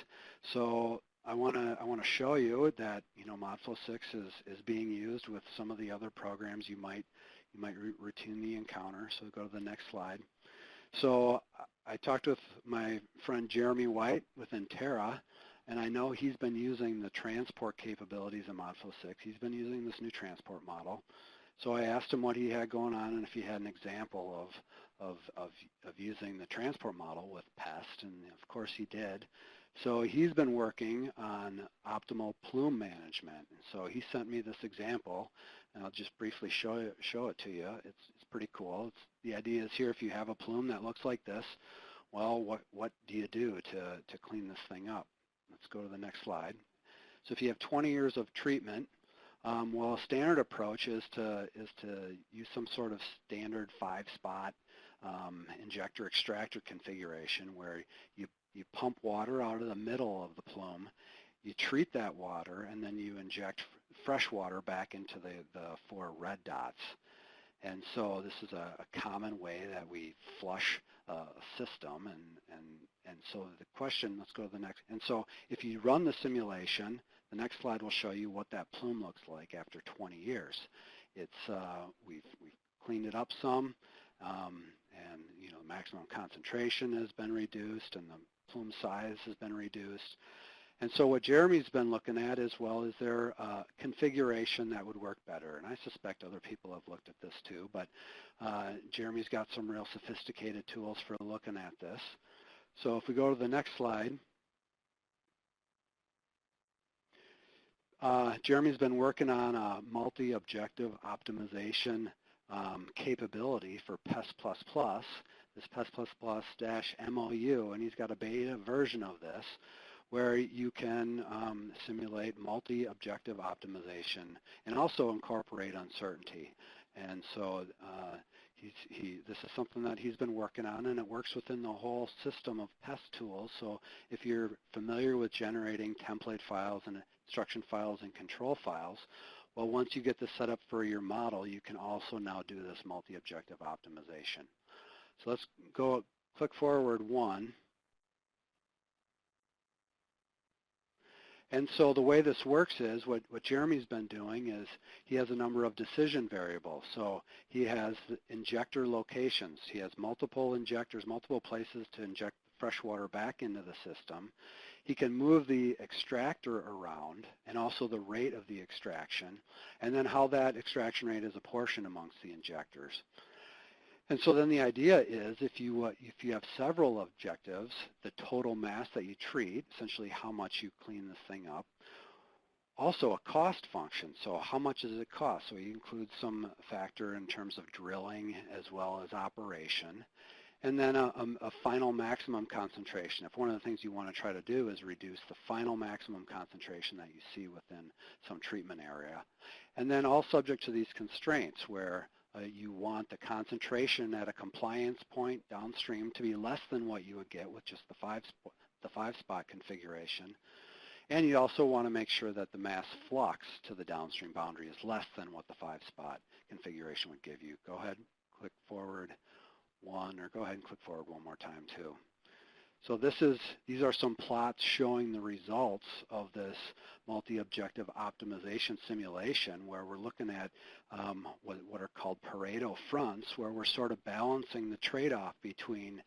So I want to show you that Modflow 6 is being used with some of the other programs you might routinely encounter. So go to the next slide. So I talked with my friend Jeremy White with Intera, and I know he's been using the transport capabilities of Modflow 6. He's been using this new transport model. So I asked him what he had going on and if he had an example of using the transport model with PEST, and of course he did. So he's been working on optimal plume management. And so he sent me this example, and I'll just briefly show it to you. It's pretty cool. The idea is here, if you have a plume that looks like this, well, what do you do to clean this thing up? Let's go to the next slide. So if you have 20 years of treatment, well, a standard approach is to use some sort of standard 5-spot injector extractor configuration where you pump water out of the middle of the plume, you treat that water, and then you inject fresh water back into the 4 red dots. And so this is a common way that we flush a system. And so the question, let's go to the next. And so if you run the simulation, the next slide will show you what that plume looks like after 20 years. We've cleaned it up some, and maximum concentration has been reduced, and the plume size has been reduced. And so what Jeremy's been looking at is, well, is there a configuration that would work better? And I suspect other people have looked at this too, but Jeremy's got some real sophisticated tools for looking at this. So if we go to the next slide, Jeremy's been working on a multi-objective optimization capability for PEST++, this PEST++-MOU, and he's got a beta version of this where you can simulate multi-objective optimization and also incorporate uncertainty. And so this is something that he's been working on, and it works within the whole system of PEST tools. So if you're familiar with generating template files and instruction files and control files, well, once you get this set up for your model, you can also now do this multi-objective optimization. So let's go click forward 1. And so the way this works is, what Jeremy's been doing is he has a number of decision variables. So he has injector locations. He has multiple injectors, multiple places to inject fresh water back into the system. He can move the extractor around and also the rate of the extraction, and then how that extraction rate is apportioned amongst the injectors. And so then the idea is, if you have several objectives, the total mass that you treat, essentially how much you clean this thing up, also a cost function. So how much does it cost? So you include some factor in terms of drilling as well as operation. And then a final maximum concentration. If one of the things you want to try to do is reduce the final maximum concentration that you see within some treatment area. And then all subject to these constraints where you want the concentration at a compliance point downstream to be less than what you would get with just the 5-spot configuration. And you also want to make sure that the mass flux to the downstream boundary is less than what the 5-spot configuration would give you. Go ahead, click forward 1, or go ahead and click forward one more time too. So these are some plots showing the results of this multi-objective optimization simulation where we're looking at what are called Pareto fronts, where we're sort of balancing the trade-off between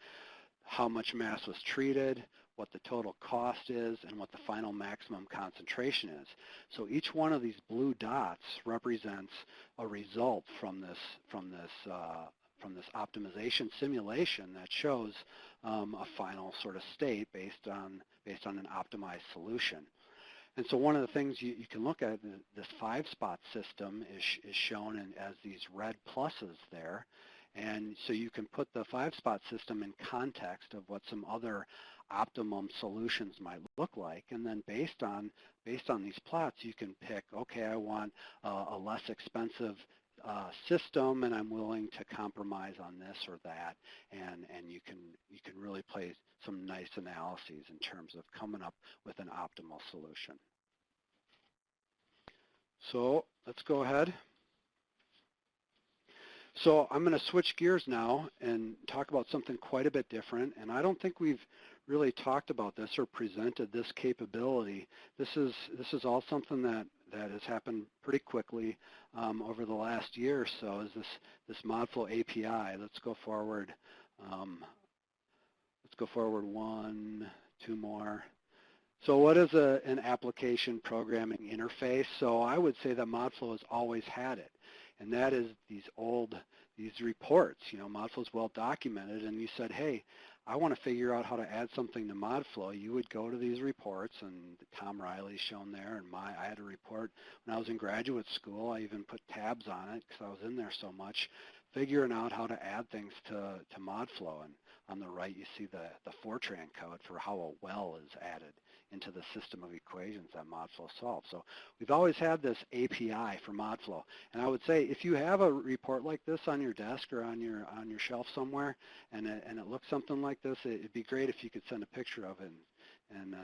how much mass was treated, what the total cost is, and what the final maximum concentration is. So each one of these blue dots represents a result from this optimization simulation that shows a final sort of state based on an optimized solution. And so one of the things you can look at, this 5-spot system is shown as these red pluses there. And so you can put the 5-spot system in context of what some other optimum solutions might look like, and then based on these plots, you can pick, okay, I want a less expensive system, and I'm willing to compromise on this or that, and you can really play some nice analyses in terms of coming up with an optimal solution. So let's go ahead. So I'm going to switch gears now and talk about something quite a bit different, and I don't think we've really talked about this or presented this capability. This is all something that has happened pretty quickly over the last year or so, is this Modflow API. Let's go forward. Let's go forward 1, 2 more. So what is an application programming interface? So I would say that Modflow has always had it, and that is these reports. You know, Modflow is well documented, and you said, hey, I want to figure out how to add something to Modflow. You would go to these reports, and Tom Riley's shown there, and I had a report when I was in graduate school. I even put tabs on it because I was in there so much, figuring out how to add things to Modflow. And on the right, you see the Fortran code for how a well is added into the system of equations that Modflow solves. So we've always had this API for Modflow. And I would say if you have a report like this on your desk or on your shelf somewhere, and it looks something like this, it'd be great if you could send a picture of it and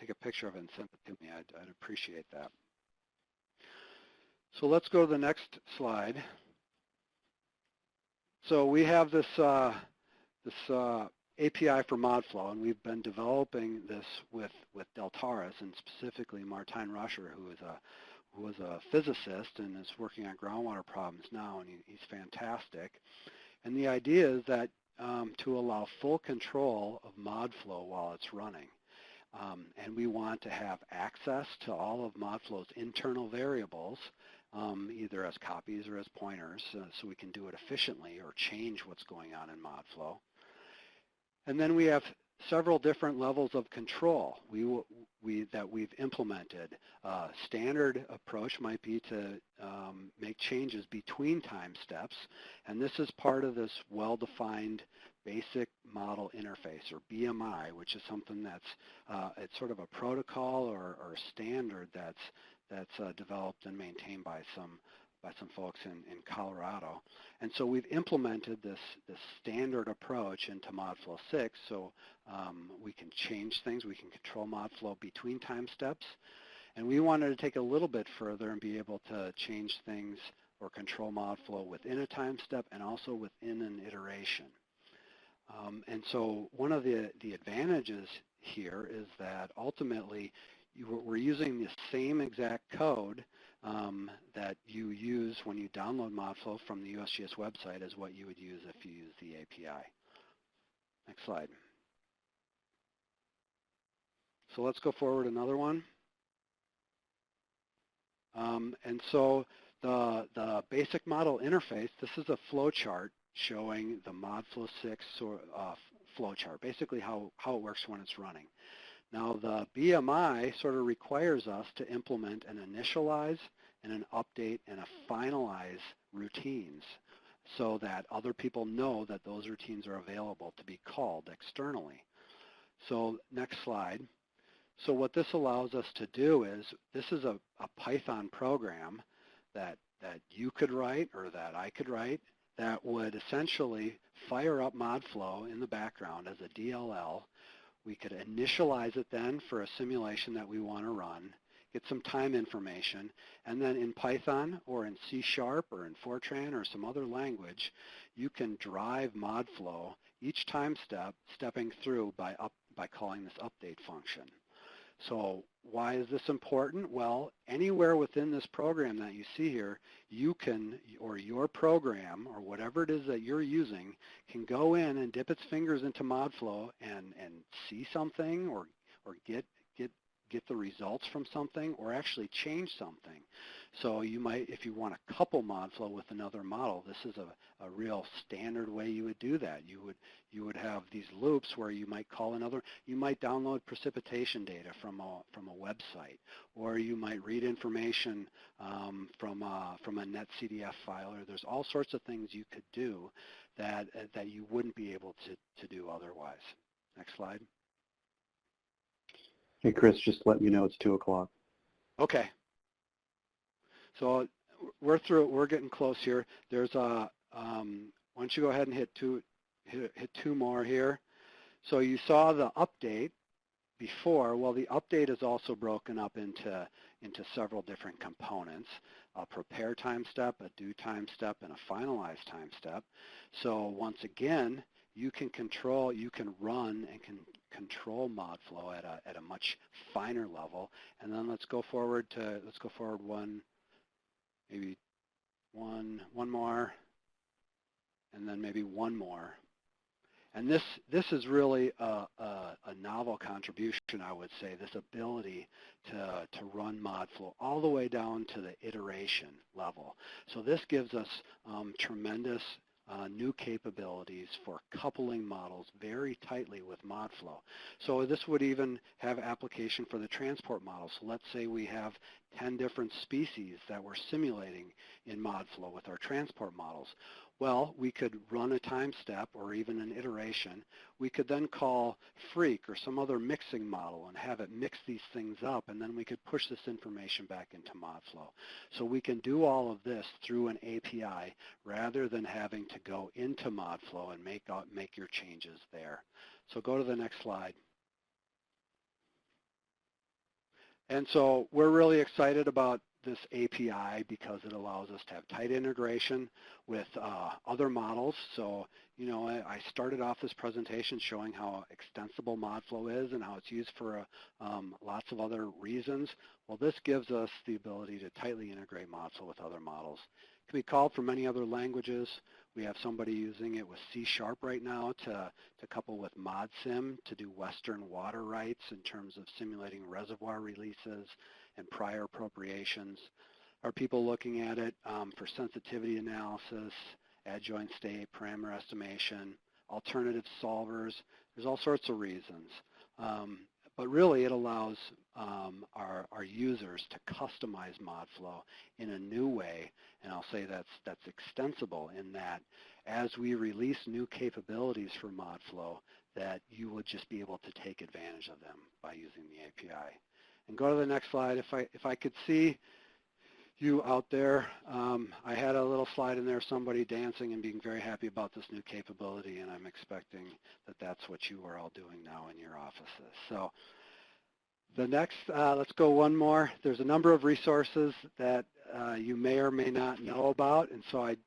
take a picture of it and send it to me. I'd appreciate that. So let's go to the next slide. So we have this API for Modflow, and we've been developing this with Deltaris, and specifically Martijn Ruscher, who was a physicist and is working on groundwater problems now, and he's fantastic. And the idea is that to allow full control of Modflow while it's running. And we want to have access to all of Modflow's internal variables, either as copies or as pointers, so we can do it efficiently or change what's going on in Modflow. And then we have several different levels of control that we've implemented. Standard approach might be to make changes between time steps, and this is part of this well-defined basic model interface, or BMI, which is something that's it's sort of a protocol or standard that's developed and maintained by some folks in Colorado. And so we've implemented this standard approach into Modflow 6, so we can change things, we can control Modflow between time steps, and we wanted to take a little bit further and be able to change things or control Modflow within a time step and also within an iteration. And so one of the advantages here is that ultimately we're using the same exact code that you use when you download Modflow from the USGS website as what you would use if you use the API. Next slide. So let's go forward another one. And so the basic model interface, this is a flow chart showing the Modflow 6 flow chart, basically how it works when it's running. Now the BMI sort of requires us to implement an initialize and an update and a finalize routines so that other people know that those routines are available to be called externally. So next slide. So what this allows us to do is, this is a Python program that you could write or that I could write that would essentially fire up Modflow in the background as a DLL. We could initialize it then for a simulation that we want to run, get some time information, and then in Python or in C# or in Fortran or some other language, you can drive Modflow each time stepping through by calling this update function. So why is this important? Well, anywhere within this program that you see here, you can, or your program, or whatever it is that you're using, can go in and dip its fingers into Modflow and see something or get the results from something or actually change something. So you might, if you want to couple Modflow with another model, this is a real standard way you would do that. You would have these loops where you might call another, you might download precipitation data from a website, or you might read information from a NetCDF file, or there's all sorts of things you could do that you wouldn't be able to do otherwise. Next slide. Hey, Chris, just let you know it's 2 o'clock. Okay. So we're through. We're getting close here. There's a. Why don't you go ahead and hit two more here? So you saw the update before. Well, the update is also broken up into several different components: a prepare time step, a do time step, and a finalize time step. So once again, you can run and control Modflow at a much finer level. And then let's go forward maybe one more, and then maybe one more. And this is really a novel contribution, I would say, this ability to run Modflow all the way down to the iteration level. So this gives us tremendous new capabilities for coupling models very tightly with Modflow. So this would even have application for the transport model. So let's say we have 10 different species that we're simulating in Modflow with our transport models. Well, we could run a time step or even an iteration. We could then call Freak or some other mixing model and have it mix these things up, and then we could push this information back into Modflow. So we can do all of this through an API rather than having to go into Modflow and make your changes there. So go to the next slide. And so we're really excited about this API because it allows us to have tight integration with other models. So, I started off this presentation showing how extensible Modflow is and how it's used for lots of other reasons. Well, this gives us the ability to tightly integrate Modflow with other models. It can be called from many other languages. We have somebody using it with C# right now to couple with ModSim to do Western water rights in terms of simulating reservoir releases and prior appropriations. Are people looking at it for sensitivity analysis, adjoint state, parameter estimation, alternative solvers? There's all sorts of reasons. But really it allows our users to customize Modflow in a new way, and I'll say that's extensible in that as we release new capabilities for Modflow, that you would just be able to take advantage of them by using the API. And go to the next slide. If I could see you out there, I had a little slide in there, somebody dancing and being very happy about this new capability, and I'm expecting that that's what you are all doing now in your offices. So the next, let's go one more. There's a number of resources that you may or may not know about, and so I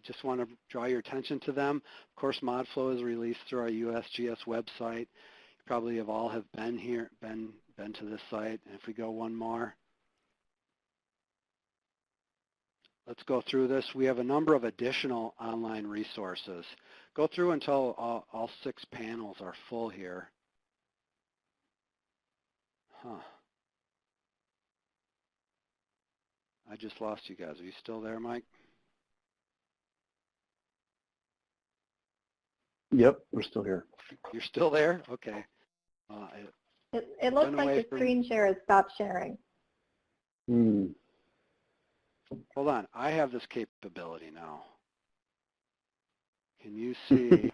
just want to draw your attention to them. Of course, Modflow is released through our USGS website. You probably have all been here, been to this site. And if we go one more, let's go through this. We have a number of additional online resources. Go through until all 6 panels are full here. I just lost you guys. Are you still there, Mike? Yep, we're still here. You're still there? Okay. It looks like the screen share has stopped sharing. Hold on. I have this capability now. Can you see?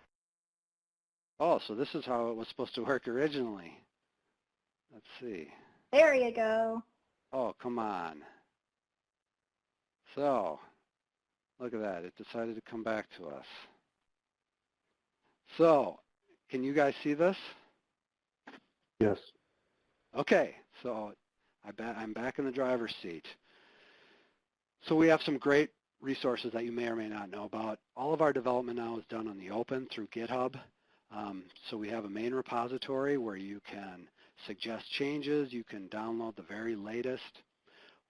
Oh, so this is how it was supposed to work originally. Let's see. There you go. Oh, come on. So, look at that. It decided to come back to us. So, can you guys see this? Yes. Okay, so I'm back in the driver's seat. So we have some great resources that you may or may not know about. All of our development now is done on the open through GitHub. So we have a main repository where you can suggest changes. You can download the very latest.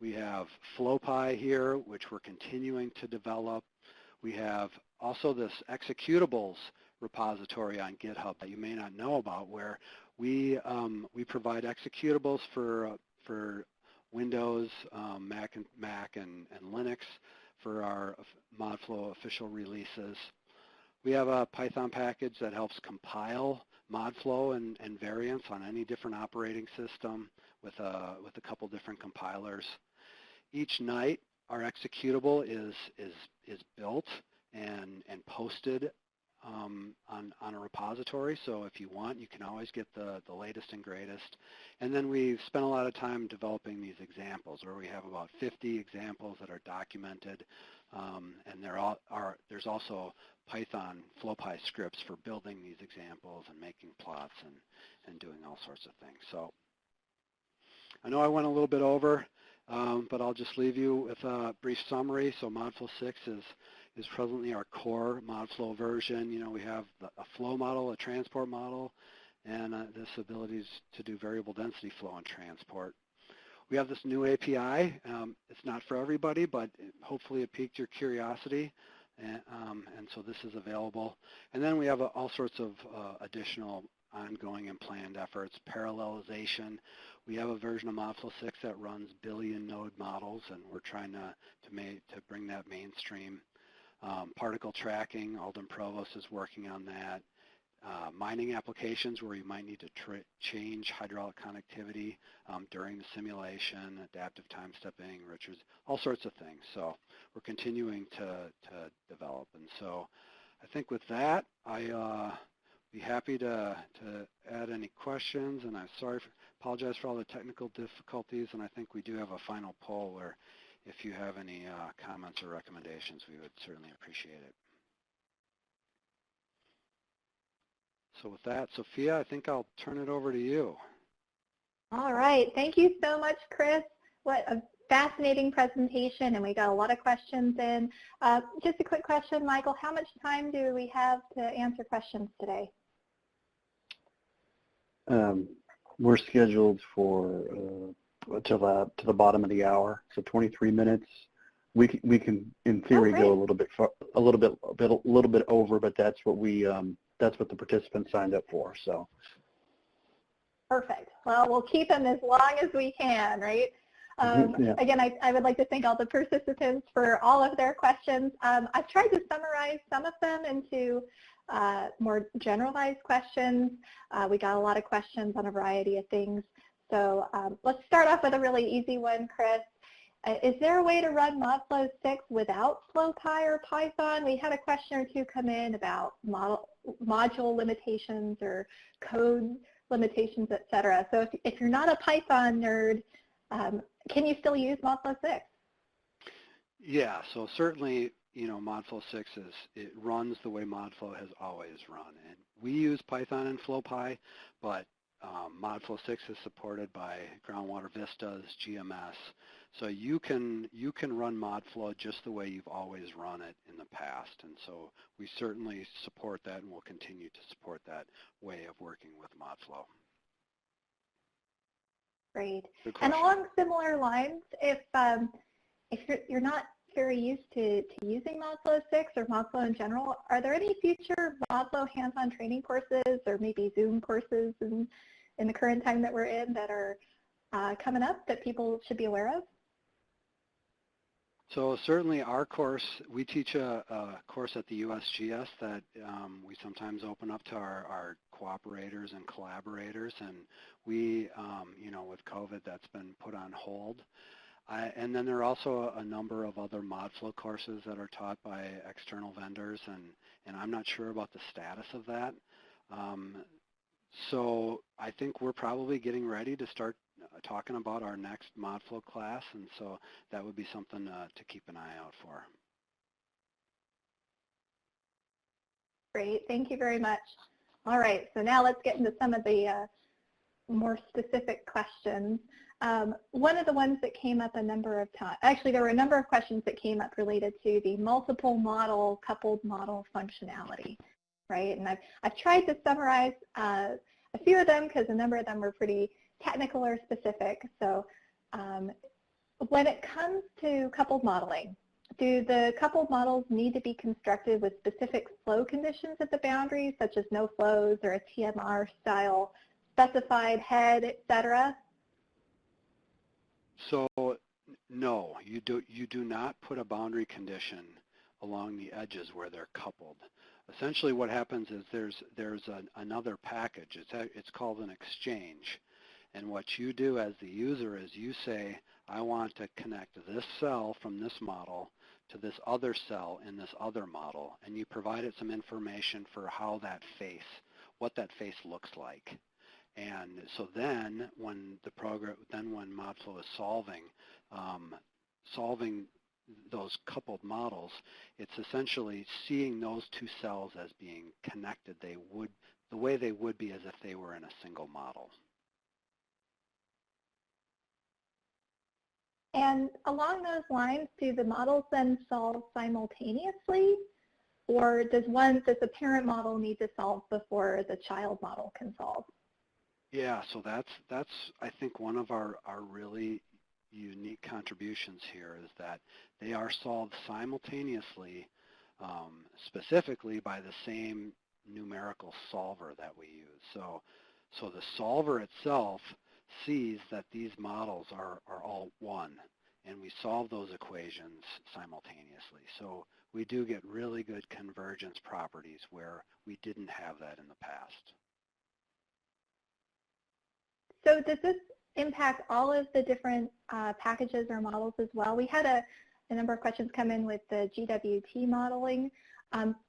We have FlowPy here, which we're continuing to develop. We have also this executables repository on GitHub that you may not know about, where we provide executables for Windows, Mac and Linux for our Modflow official releases. We have a Python package that helps compile Modflow and variants on any different operating system with a couple different compilers. Each night, our executable is built and posted on a repository. So if you want, you can always get the latest and greatest. And then we've spent a lot of time developing these examples, where we have about 50 examples that are documented. And there's also Python FlowPy scripts for building these examples and making plots and doing all sorts of things. So I know I went a little bit over, but I'll just leave you with a brief summary. So Modflow 6 is presently our core Modflow version. You know, we have a flow model, a transport model, and this ability to do variable density flow and transport. We have this new API. It's not for everybody, but hopefully it piqued your curiosity, and so this is available. And then we have all sorts of additional ongoing and planned efforts. Parallelization. We have a version of Modflow 6 that runs billion node models, and we're trying to bring that mainstream. Particle tracking, Alden Provost is working on that. Mining applications where you might need to change hydraulic connectivity during the simulation, adaptive time stepping, Richards, all sorts of things. So we're continuing to develop. And so I think with that, I'll be happy to add any questions. And I'm apologize for all the technical difficulties. And I think we do have a final poll where if you have any comments or recommendations, we would certainly appreciate it. So with that, Sophia, I think I'll turn it over to you. All right. Thank you so much, Chris. What a fascinating presentation, and we got a lot of questions in. Just a quick question, Michael. How much time do we have to answer questions today? We're scheduled for to the bottom of the hour, so 23 minutes. We can in theory go a little bit over, but that's what the participants signed up for. So perfect. Well, we'll keep them as long as we can, right? Yeah. Again, I would like to thank all the participants for all of their questions. I've tried to summarize some of them into more generalized questions. We got a lot of questions on a variety of things. So let's start off with a really easy one, Chris. Is there a way to run Modflow 6 without FlowPy or Python? We had a question or two come in about module limitations or code limitations, et cetera. So if you're not a Python nerd, can you still use Modflow 6? Yeah, so certainly, you know, Modflow 6 it runs the way Modflow has always run. And we use Python and FlowPy, but Modflow 6 is supported by Groundwater Vistas, GMS. So you can run Modflow just the way you've always run it in the past. And so we certainly support that, and will continue to support that way of working with Modflow. Great. And along similar lines, if you're not very used to using Modflow 6 or Modflow in general, are there any future Modflow hands-on training courses or maybe Zoom courses in the current time that we're in that are coming up that people should be aware of? So certainly our course, we teach a course at the USGS that we sometimes open up to our cooperators and collaborators, and we, you know, with COVID, that's been put on hold. And then there are also a number of other Modflow courses that are taught by external vendors, and I'm not sure about the status of that. So I think we're probably getting ready to start talking about our next Modflow class, and so that would be something to keep an eye out for. Great, thank you very much. All right, so now let's get into some of the more specific questions. One of the ones that came up a number of times, actually there were a number of questions that came up related to the multiple model, coupled model functionality, right? And I've tried to summarize a few of them because a number of them were pretty technical or specific. So when it comes to coupled modeling, do the coupled models need to be constructed with specific flow conditions at the boundaries, such as no flows or a TMR style specified head, et cetera? So no, you do not put a boundary condition along the edges where they're coupled. Essentially what happens is there's another package. It's called an exchange. And what you do as the user is you say, I want to connect this cell from this model to this other cell in this other model. And you provide it some information for how that face, what that face looks like. And so then when Modflow is solving those coupled models, it's essentially seeing those two cells as being connected. The way they would be as if they were in a single model. And along those lines, do the models then solve simultaneously, or does the parent model need to solve before the child model can solve? Yeah, so that's I think one of our really unique contributions here is that they are solved simultaneously, specifically by the same numerical solver that we use. So the solver itself sees that these models are all one, and we solve those equations simultaneously. So we do get really good convergence properties where we didn't have that in the past. So does this impact all of the different packages or models as well? We had a number of questions come in with the GWT modeling.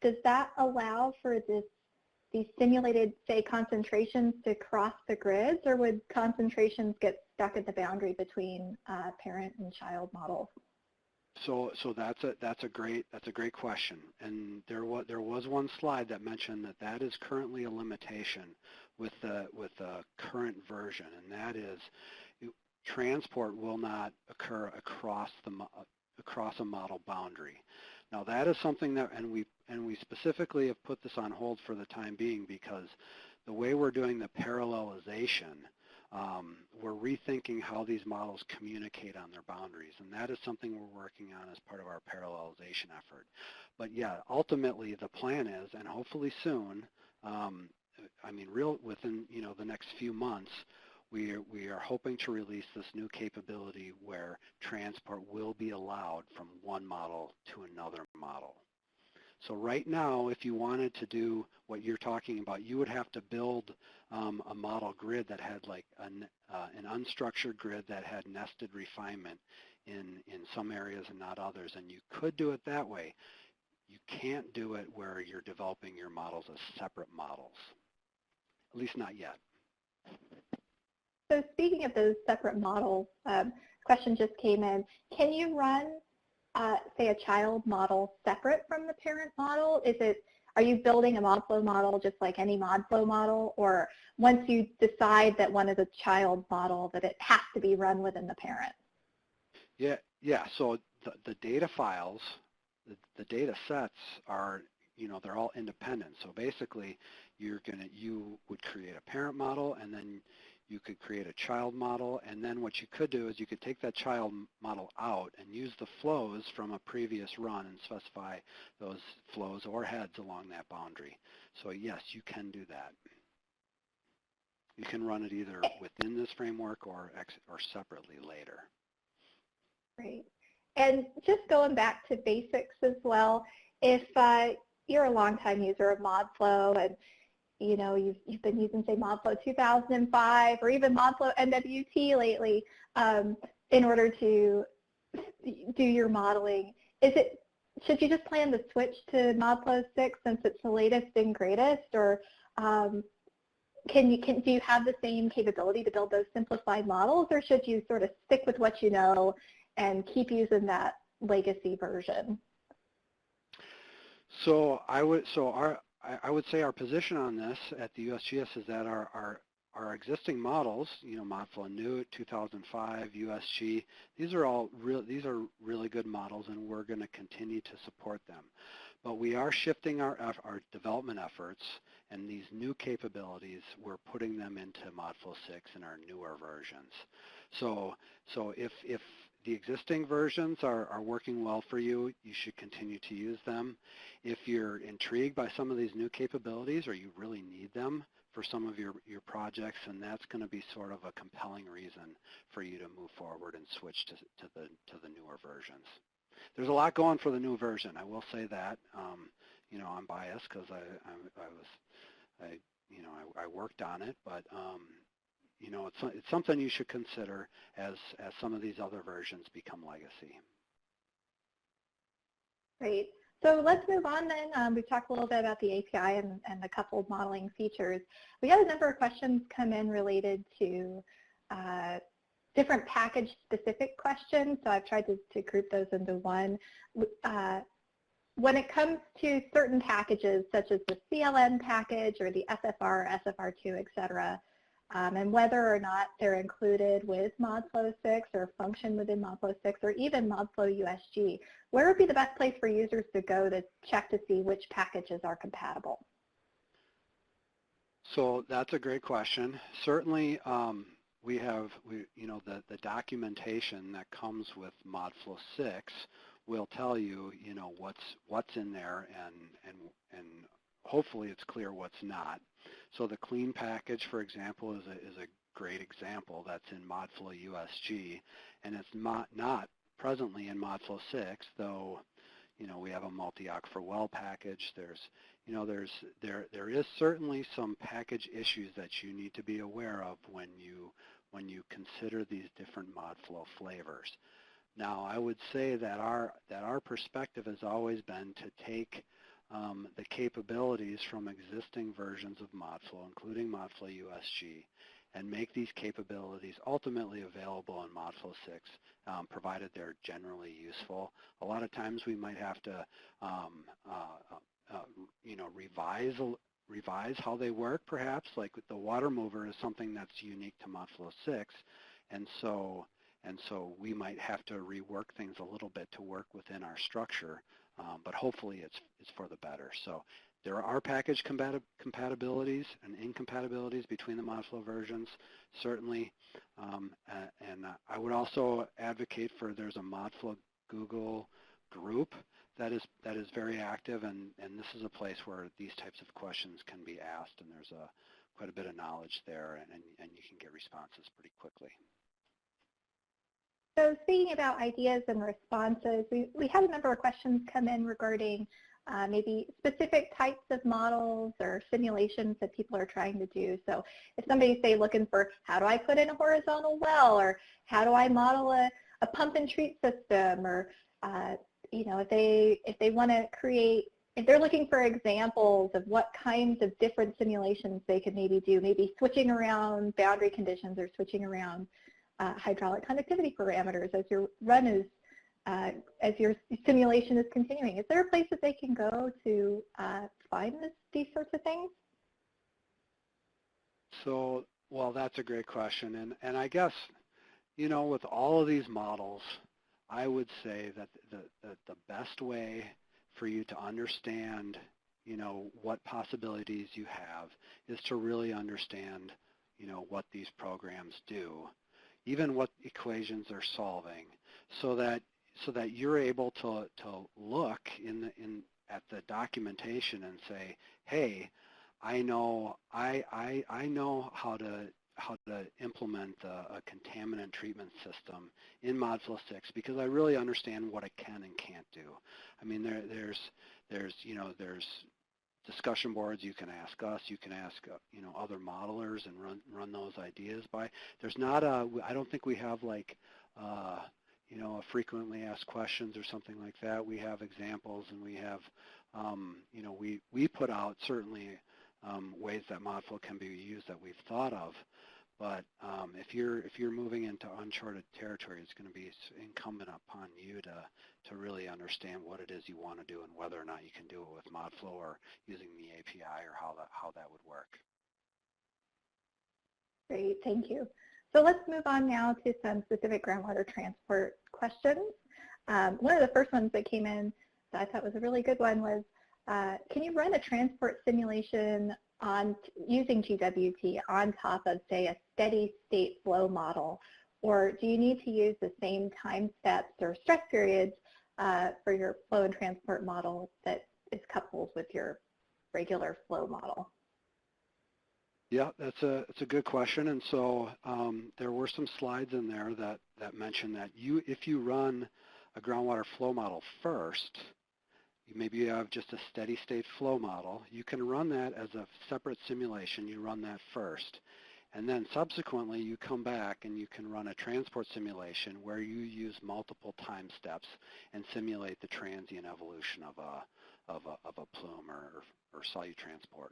Does that allow for these simulated, say, concentrations to cross the grids, or would concentrations get stuck at the boundary between parent and child models? So that's a great question, and there was one slide that mentioned that is currently a limitation with the current version, and that is transport will not occur across a model boundary. Now that is something that, and we specifically have put this on hold for the time being because the way we're doing the parallelization, we're rethinking how these models communicate on their boundaries, and that is something we're working on as part of our parallelization effort. But yeah, ultimately the plan is, and hopefully soon, within the next few months, we are hoping to release this new capability where transport will be allowed from one model to another model. So right now, if you wanted to do what you're talking about, you would have to build a model grid that had like an unstructured grid that had nested refinement in some areas and not others, and you could do it that way. You can't do it where you're developing your models as separate models, at least not yet. So speaking of those separate models, question just came in. Can you run, say, a child model separate from the parent model? Are you building a Modflow model just like any Modflow model, or once you decide that one is a child model, that it has to be run within the parent? Yeah. So the data files, the data sets are, they're all independent. So basically, you would create a parent model, and then you could create a child model, and then what you could do is you could take that child model out and use the flows from a previous run and specify those flows or heads along that boundary. So yes, you can do that. You can run it either within this framework or separately later. Great. And just going back to basics as well, if you're a longtime user of Modflow and you've been using, say, Modflow 2005 or even Modflow NWT lately in order to do your modeling, should you just plan to switch to Modflow 6 since it's the latest and greatest, or do you have the same capability to build those simplified models, or should you sort of stick with what you know and keep using that legacy version? So I would say our position on this at the USGS is that our existing models, Modflow New 2005, USG, these are really good models, and we're going to continue to support them. But we are shifting our development efforts, and these new capabilities, we're putting them into Modflow 6 and our newer versions. So if the existing versions are working well for you, you should continue to use them. If you're intrigued by some of these new capabilities or you really need them for some of your projects, and that's going to be sort of a compelling reason for you to move forward and switch to the newer versions. There's a lot going for the new version. I will say that. You know, I'm biased because I worked on it, but you know, it's something you should consider as some of these other versions become legacy. Great. So let's move on then. We've talked a little bit about the API and the coupled modeling features. We had a number of questions come in related to different package-specific questions, so I've tried to group those into one. When it comes to certain packages, such as the CLN package or the SFR, SFR2, et cetera, and whether or not they're included with Modflow 6 or function within Modflow 6 or even Modflow USG, where would be the best place for users to go to check to see which packages are compatible? So that's a great question. Certainly, we have the documentation that comes with Modflow 6 will tell you, you know, what's in there, and hopefully it's clear what's not. So the clean package, for example, is a great example that's in Modflow USG, and it's not presently in Modflow 6, though, you know, we have a multi-oc for well package. There is certainly some package issues that you need to be aware of when you consider these different Modflow flavors. Now, I would say that our perspective has always been to take the capabilities from existing versions of Modflow, including Modflow USG, and make these capabilities ultimately available in Modflow 6, provided they're generally useful. A lot of times we might have to revise how they work, perhaps, like with the water mover is something that's unique to Modflow 6, and so we might have to rework things a little bit to work within our structure, but hopefully it's for the better. So there are package compatibilities and incompatibilities between the Modflow versions, certainly, and I would also advocate for there's a Modflow Google group that is very active, and this is a place where these types of questions can be asked, and there's quite a bit of knowledge there, and you can get responses pretty quickly. So speaking about ideas and responses, we had a number of questions come in regarding maybe specific types of models or simulations that people are trying to do. So if somebody's, say, looking for how do I put in a horizontal well, or how do I model a pump and treat system, or you know, if they want to create, if they're looking for examples of what kinds of different simulations they could maybe do, maybe switching around boundary conditions or switching around hydraulic conductivity parameters as your run is, as your simulation is continuing. Is there a place that they can go to find these sorts of things? So, well, that's a great question, and I guess, you know, with all of these models, I would say that the best way for you to understand, you know, what possibilities you have is to really understand, you know, what these programs do, even what equations they're solving, so that you're able to look at the documentation and say, hey, I know how to implement a contaminant treatment system in Modflow 6 because I really understand what it can and can't do. I mean, there's discussion boards. You can ask us. You can ask you know, other modelers and run those ideas by. There's not I don't think we have like you know, a frequently asked questions or something like that. We have examples, and we have you know, we put out certainly ways that Modflow can be used that we've thought of. But if you're moving into uncharted territory, it's going to be incumbent upon you to really understand what it is you want to do and whether or not you can do it with Modflow or using the API or how that would work. Great, thank you. So let's move on now to some specific groundwater transport questions. One of the first ones that came in that I thought was a really good one was, can you run a transport simulation using GWT on top of, say, a steady state flow model? Or do you need to use the same time steps or stress periods for your flow and transport model that is coupled with your regular flow model? Yeah, it's a good question. And so there were some slides in there that mention that if you run a groundwater flow model first, maybe you have just a steady state flow model, you can run that as a separate simulation. You run that first. And then subsequently you come back and you can run a transport simulation where you use multiple time steps and simulate the transient evolution of a plume or solute transport.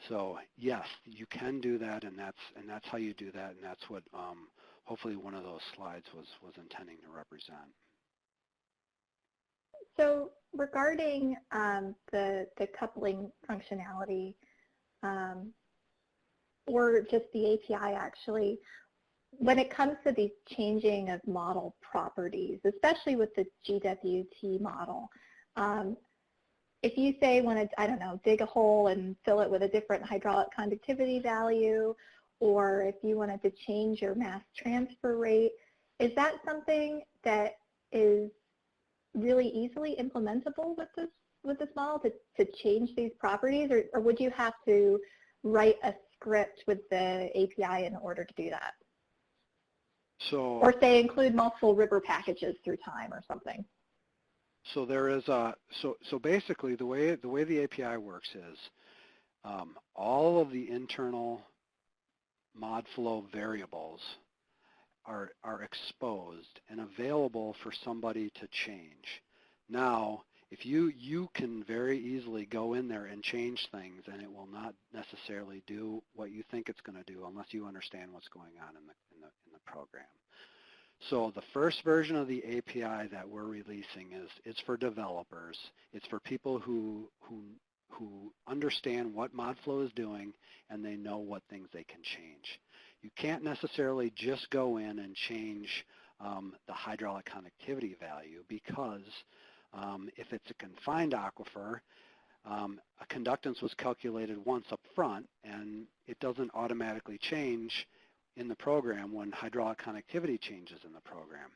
So yes, you can do that, and that's how you do that, and that's what hopefully one of those slides was intending to represent. So regarding the coupling functionality, or just the API actually, when it comes to the changing of model properties, especially with the GWT model, if you say want to, I don't know, dig a hole and fill it with a different hydraulic conductivity value, or if you wanted to change your mass transfer rate, is that something that is really easily implementable with this model to change these properties, or would you have to write a script with the API in order to do that? So, or say include multiple river packages through time or something. So there is so basically the way the API works is all of the internal Modflow variables are exposed and available for somebody to change. Now, if you can very easily go in there and change things, and it will not necessarily do what you think it's going to do unless you understand what's going on in the program. So the first version of the API that we're releasing it's for developers. It's for people who understand what Modflow is doing and they know what things they can change. You can't necessarily just go in and change the hydraulic conductivity value because if it's a confined aquifer, a conductance was calculated once up front and it doesn't automatically change in the program when hydraulic conductivity changes in the program.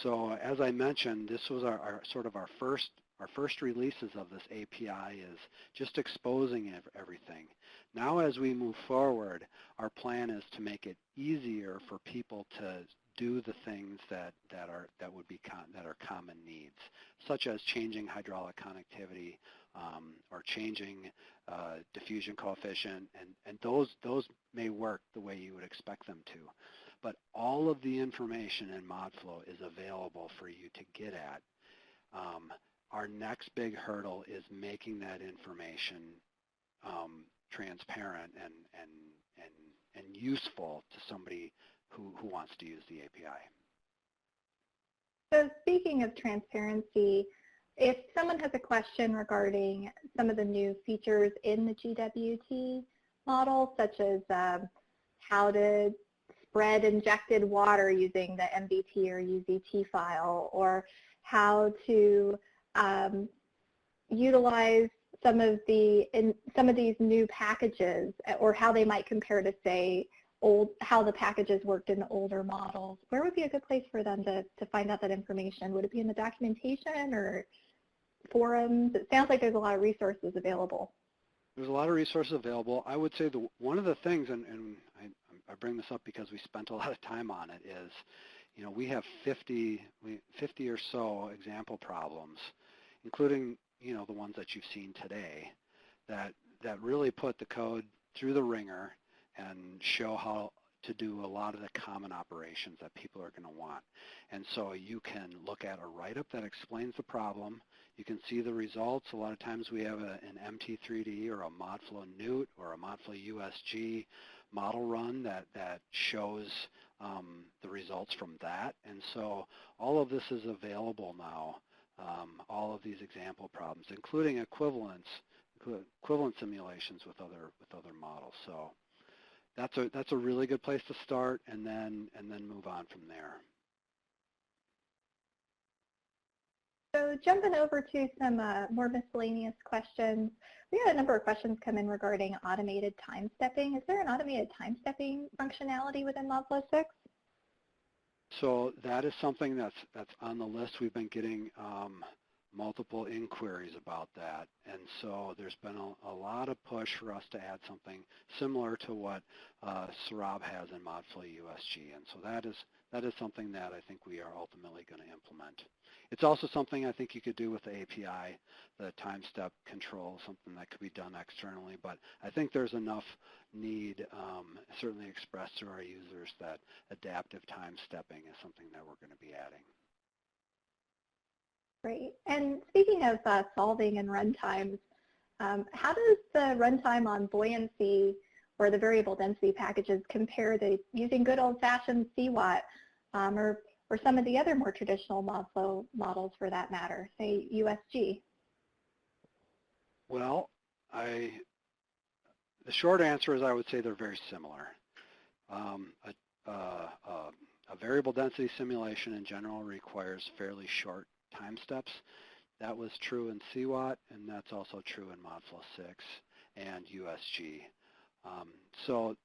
So as I mentioned, this was our first releases of this API is just exposing everything. Now as we move forward, our plan is to make it easier for people to do the things that are common needs, such as changing hydraulic conductivity or changing diffusion coefficient, and those may work the way you would expect them to. But all of the information in Modflow is available for you to get at. Our next big hurdle is making that information transparent and useful to somebody who wants to use the API. So speaking of transparency, if someone has a question regarding some of the new features in the GWT model, such as how to spread injected water using the MBT or UZT file, or how to utilize some of these new packages, or how they might compare to, say, how the packages worked in the older models, where would be a good place for them to find out that information? Would it be in the documentation or forums? It sounds like there's a lot of resources available. There's a lot of resources available. I would say one of the things, and I bring this up because we spent a lot of time on it, is, we have 50 or so example problems, including, the ones that you've seen today, that really put the code through the ringer and show how to do a lot of the common operations that people are going to want. And so you can look at a write-up that explains the problem. You can see the results. A lot of times we have an MT3D or a Modflow Newt or a Modflow USG model run that shows the results from that. And so all of this is available now, all of these example problems, including equivalent simulations with other models. So that's a really good place to start, and then move on from there. So jumping over to some more miscellaneous questions, we had a number of questions come in regarding automated time stepping. Is there an automated time stepping functionality within Modflow 6? So that is something that's on the list. We've been getting multiple inquiries about that. And so there's been a lot of push for us to add something similar to what Sarab has in Modflow USG. And so that is something that I think we are ultimately going to implement. It's also something I think you could do with the API, the time step control, something that could be done externally. But I think there's enough need, certainly expressed to our users, that adaptive time stepping is something that we're going to be adding. Great. And speaking of solving and runtimes, how does the runtime on buoyancy or the variable density packages compare to using good old-fashioned CWAT or some of the other more traditional Modflow models for that matter, say USG? Well, the short answer is I would say they're very similar. A variable density simulation in general requires fairly short time steps. That was true in CWAT, and that's also true in Modflow 6 and USG. So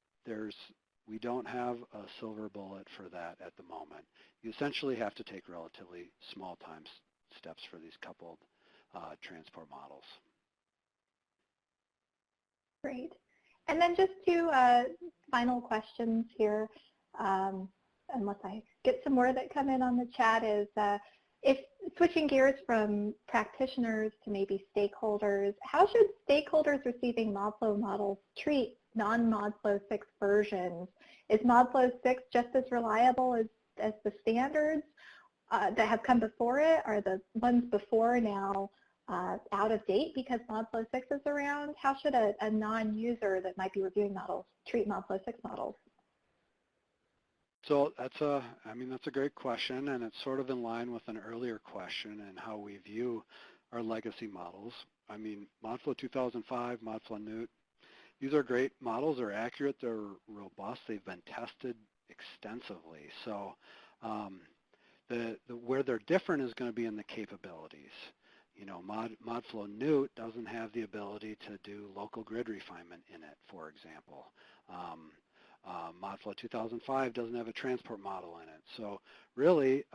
we don't have a silver bullet for that at the moment. You essentially have to take relatively small time steps for these coupled transport models. Great. And then just two final questions here, unless I get some more that come in on the chat, is if switching gears from practitioners to maybe stakeholders, how should stakeholders receiving Modflow models treat non-Modflow 6 versions? Is Modflow 6 just as reliable as the standards that have come before it? Are the ones before now out of date because Modflow 6 is around? How should a non-user that might be reviewing models treat Modflow 6 models? So that's a great question, and it's sort of in line with an earlier question and how we view our legacy models. I mean, Modflow 2005, Modflow Newt, these are great models. They're accurate. They're robust. They've been tested extensively. So where they're different is going to be in the capabilities. You know, Modflow Newt doesn't have the ability to do local grid refinement in it, for example. Modflow 2005 doesn't have a transport model in it. So really,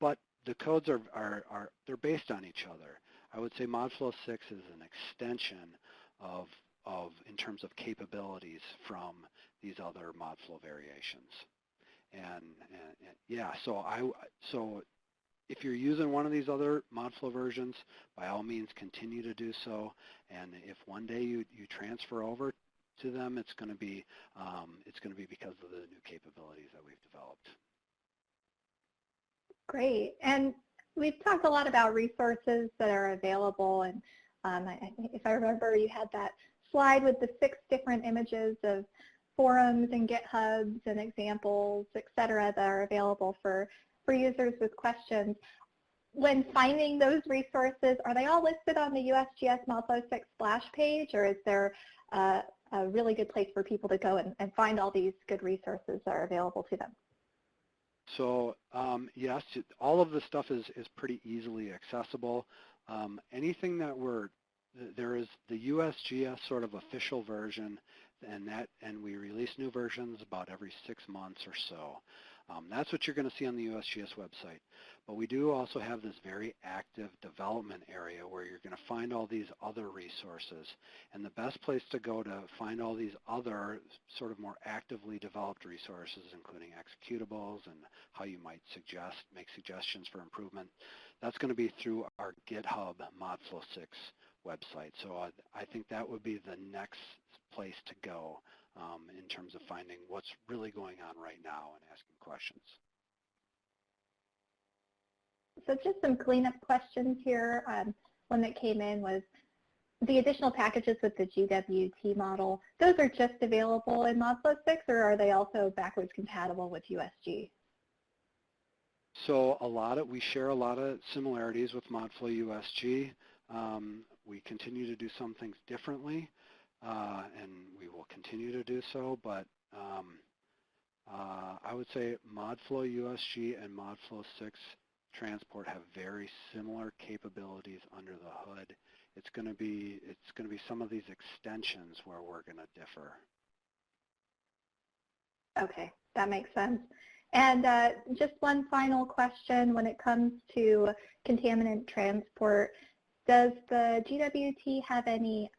but the codes they're based on each other. I would say Modflow 6 is an extension of in terms of capabilities from these other Modflow variations. And yeah, so if you're using one of these other Modflow versions, by all means continue to do so. And if one day you transfer over to them, it's going to be because of the new capabilities that we've developed. Great. And we've talked a lot about resources that are available, and if I remember, you had that slide with the 6 different images of forums and GitHubs and examples, et cetera, that are available for users with questions. When finding those resources, are they all listed on the USGS Modflow 6 splash page, or is there a really good place for people to go and find all these good resources that are available to them? So yes, all of the stuff is pretty easily accessible. Anything that there is the USGS sort of official version, and we release new versions about every 6 months or so. That's what you're going to see on the USGS website. But we do also have this very active development area where you're going to find all these other resources. And the best place to go to find all these other sort of more actively developed resources, including executables and how you might make suggestions for improvement, that's going to be through our GitHub Modflow 6 website. So I think that would be the next place to go in terms of finding what's really going on right now and asking questions. So just some cleanup questions here. One that came in was the additional packages with the GWT model. Those are just available in Modflow 6, or are they also backwards compatible with USG? So we share a lot of similarities with Modflow USG. We continue to do some things differently, and we will continue to do so, but I would say Modflow USG and Modflow 6 transport have very similar capabilities under the hood. It's going to be some of these extensions where we're going to differ. Okay, that makes sense. And just one final question when it comes to contaminant transport. Does the GWT have any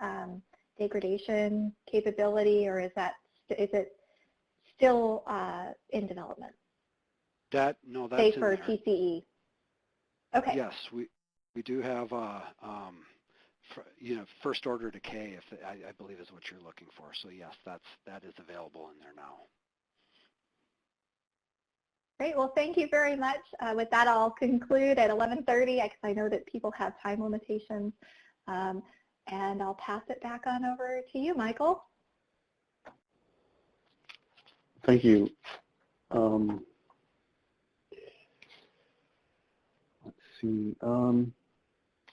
degradation capability, or is it still in development? No, that's say in for there. TCE. Okay. Yes, we do have first order decay, if I believe is what you're looking for. So yes, that is available in there now. Great. Well, thank you very much. With that, I'll conclude at 11:30 because I know that people have time limitations. And I'll pass it back on over to you, Michael. Thank you. Let's see.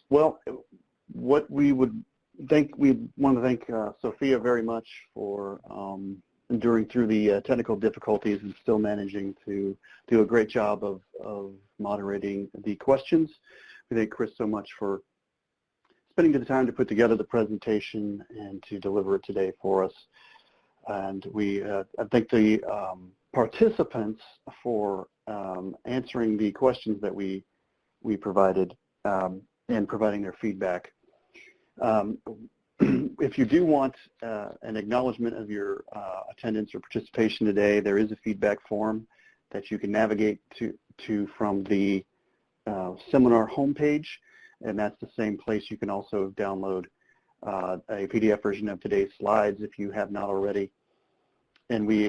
Well, what we want to thank Sophia very much for enduring through the technical difficulties and still managing to do a great job of moderating the questions. We thank Chris so much for spending the time to put together the presentation and to deliver it today for us. And I thank the participants for answering the questions that we provided and providing their feedback. If you do want an acknowledgement of your attendance or participation today, there is a feedback form that you can navigate to from the seminar homepage, and that's the same place you can also download a PDF version of today's slides if you have not already. And we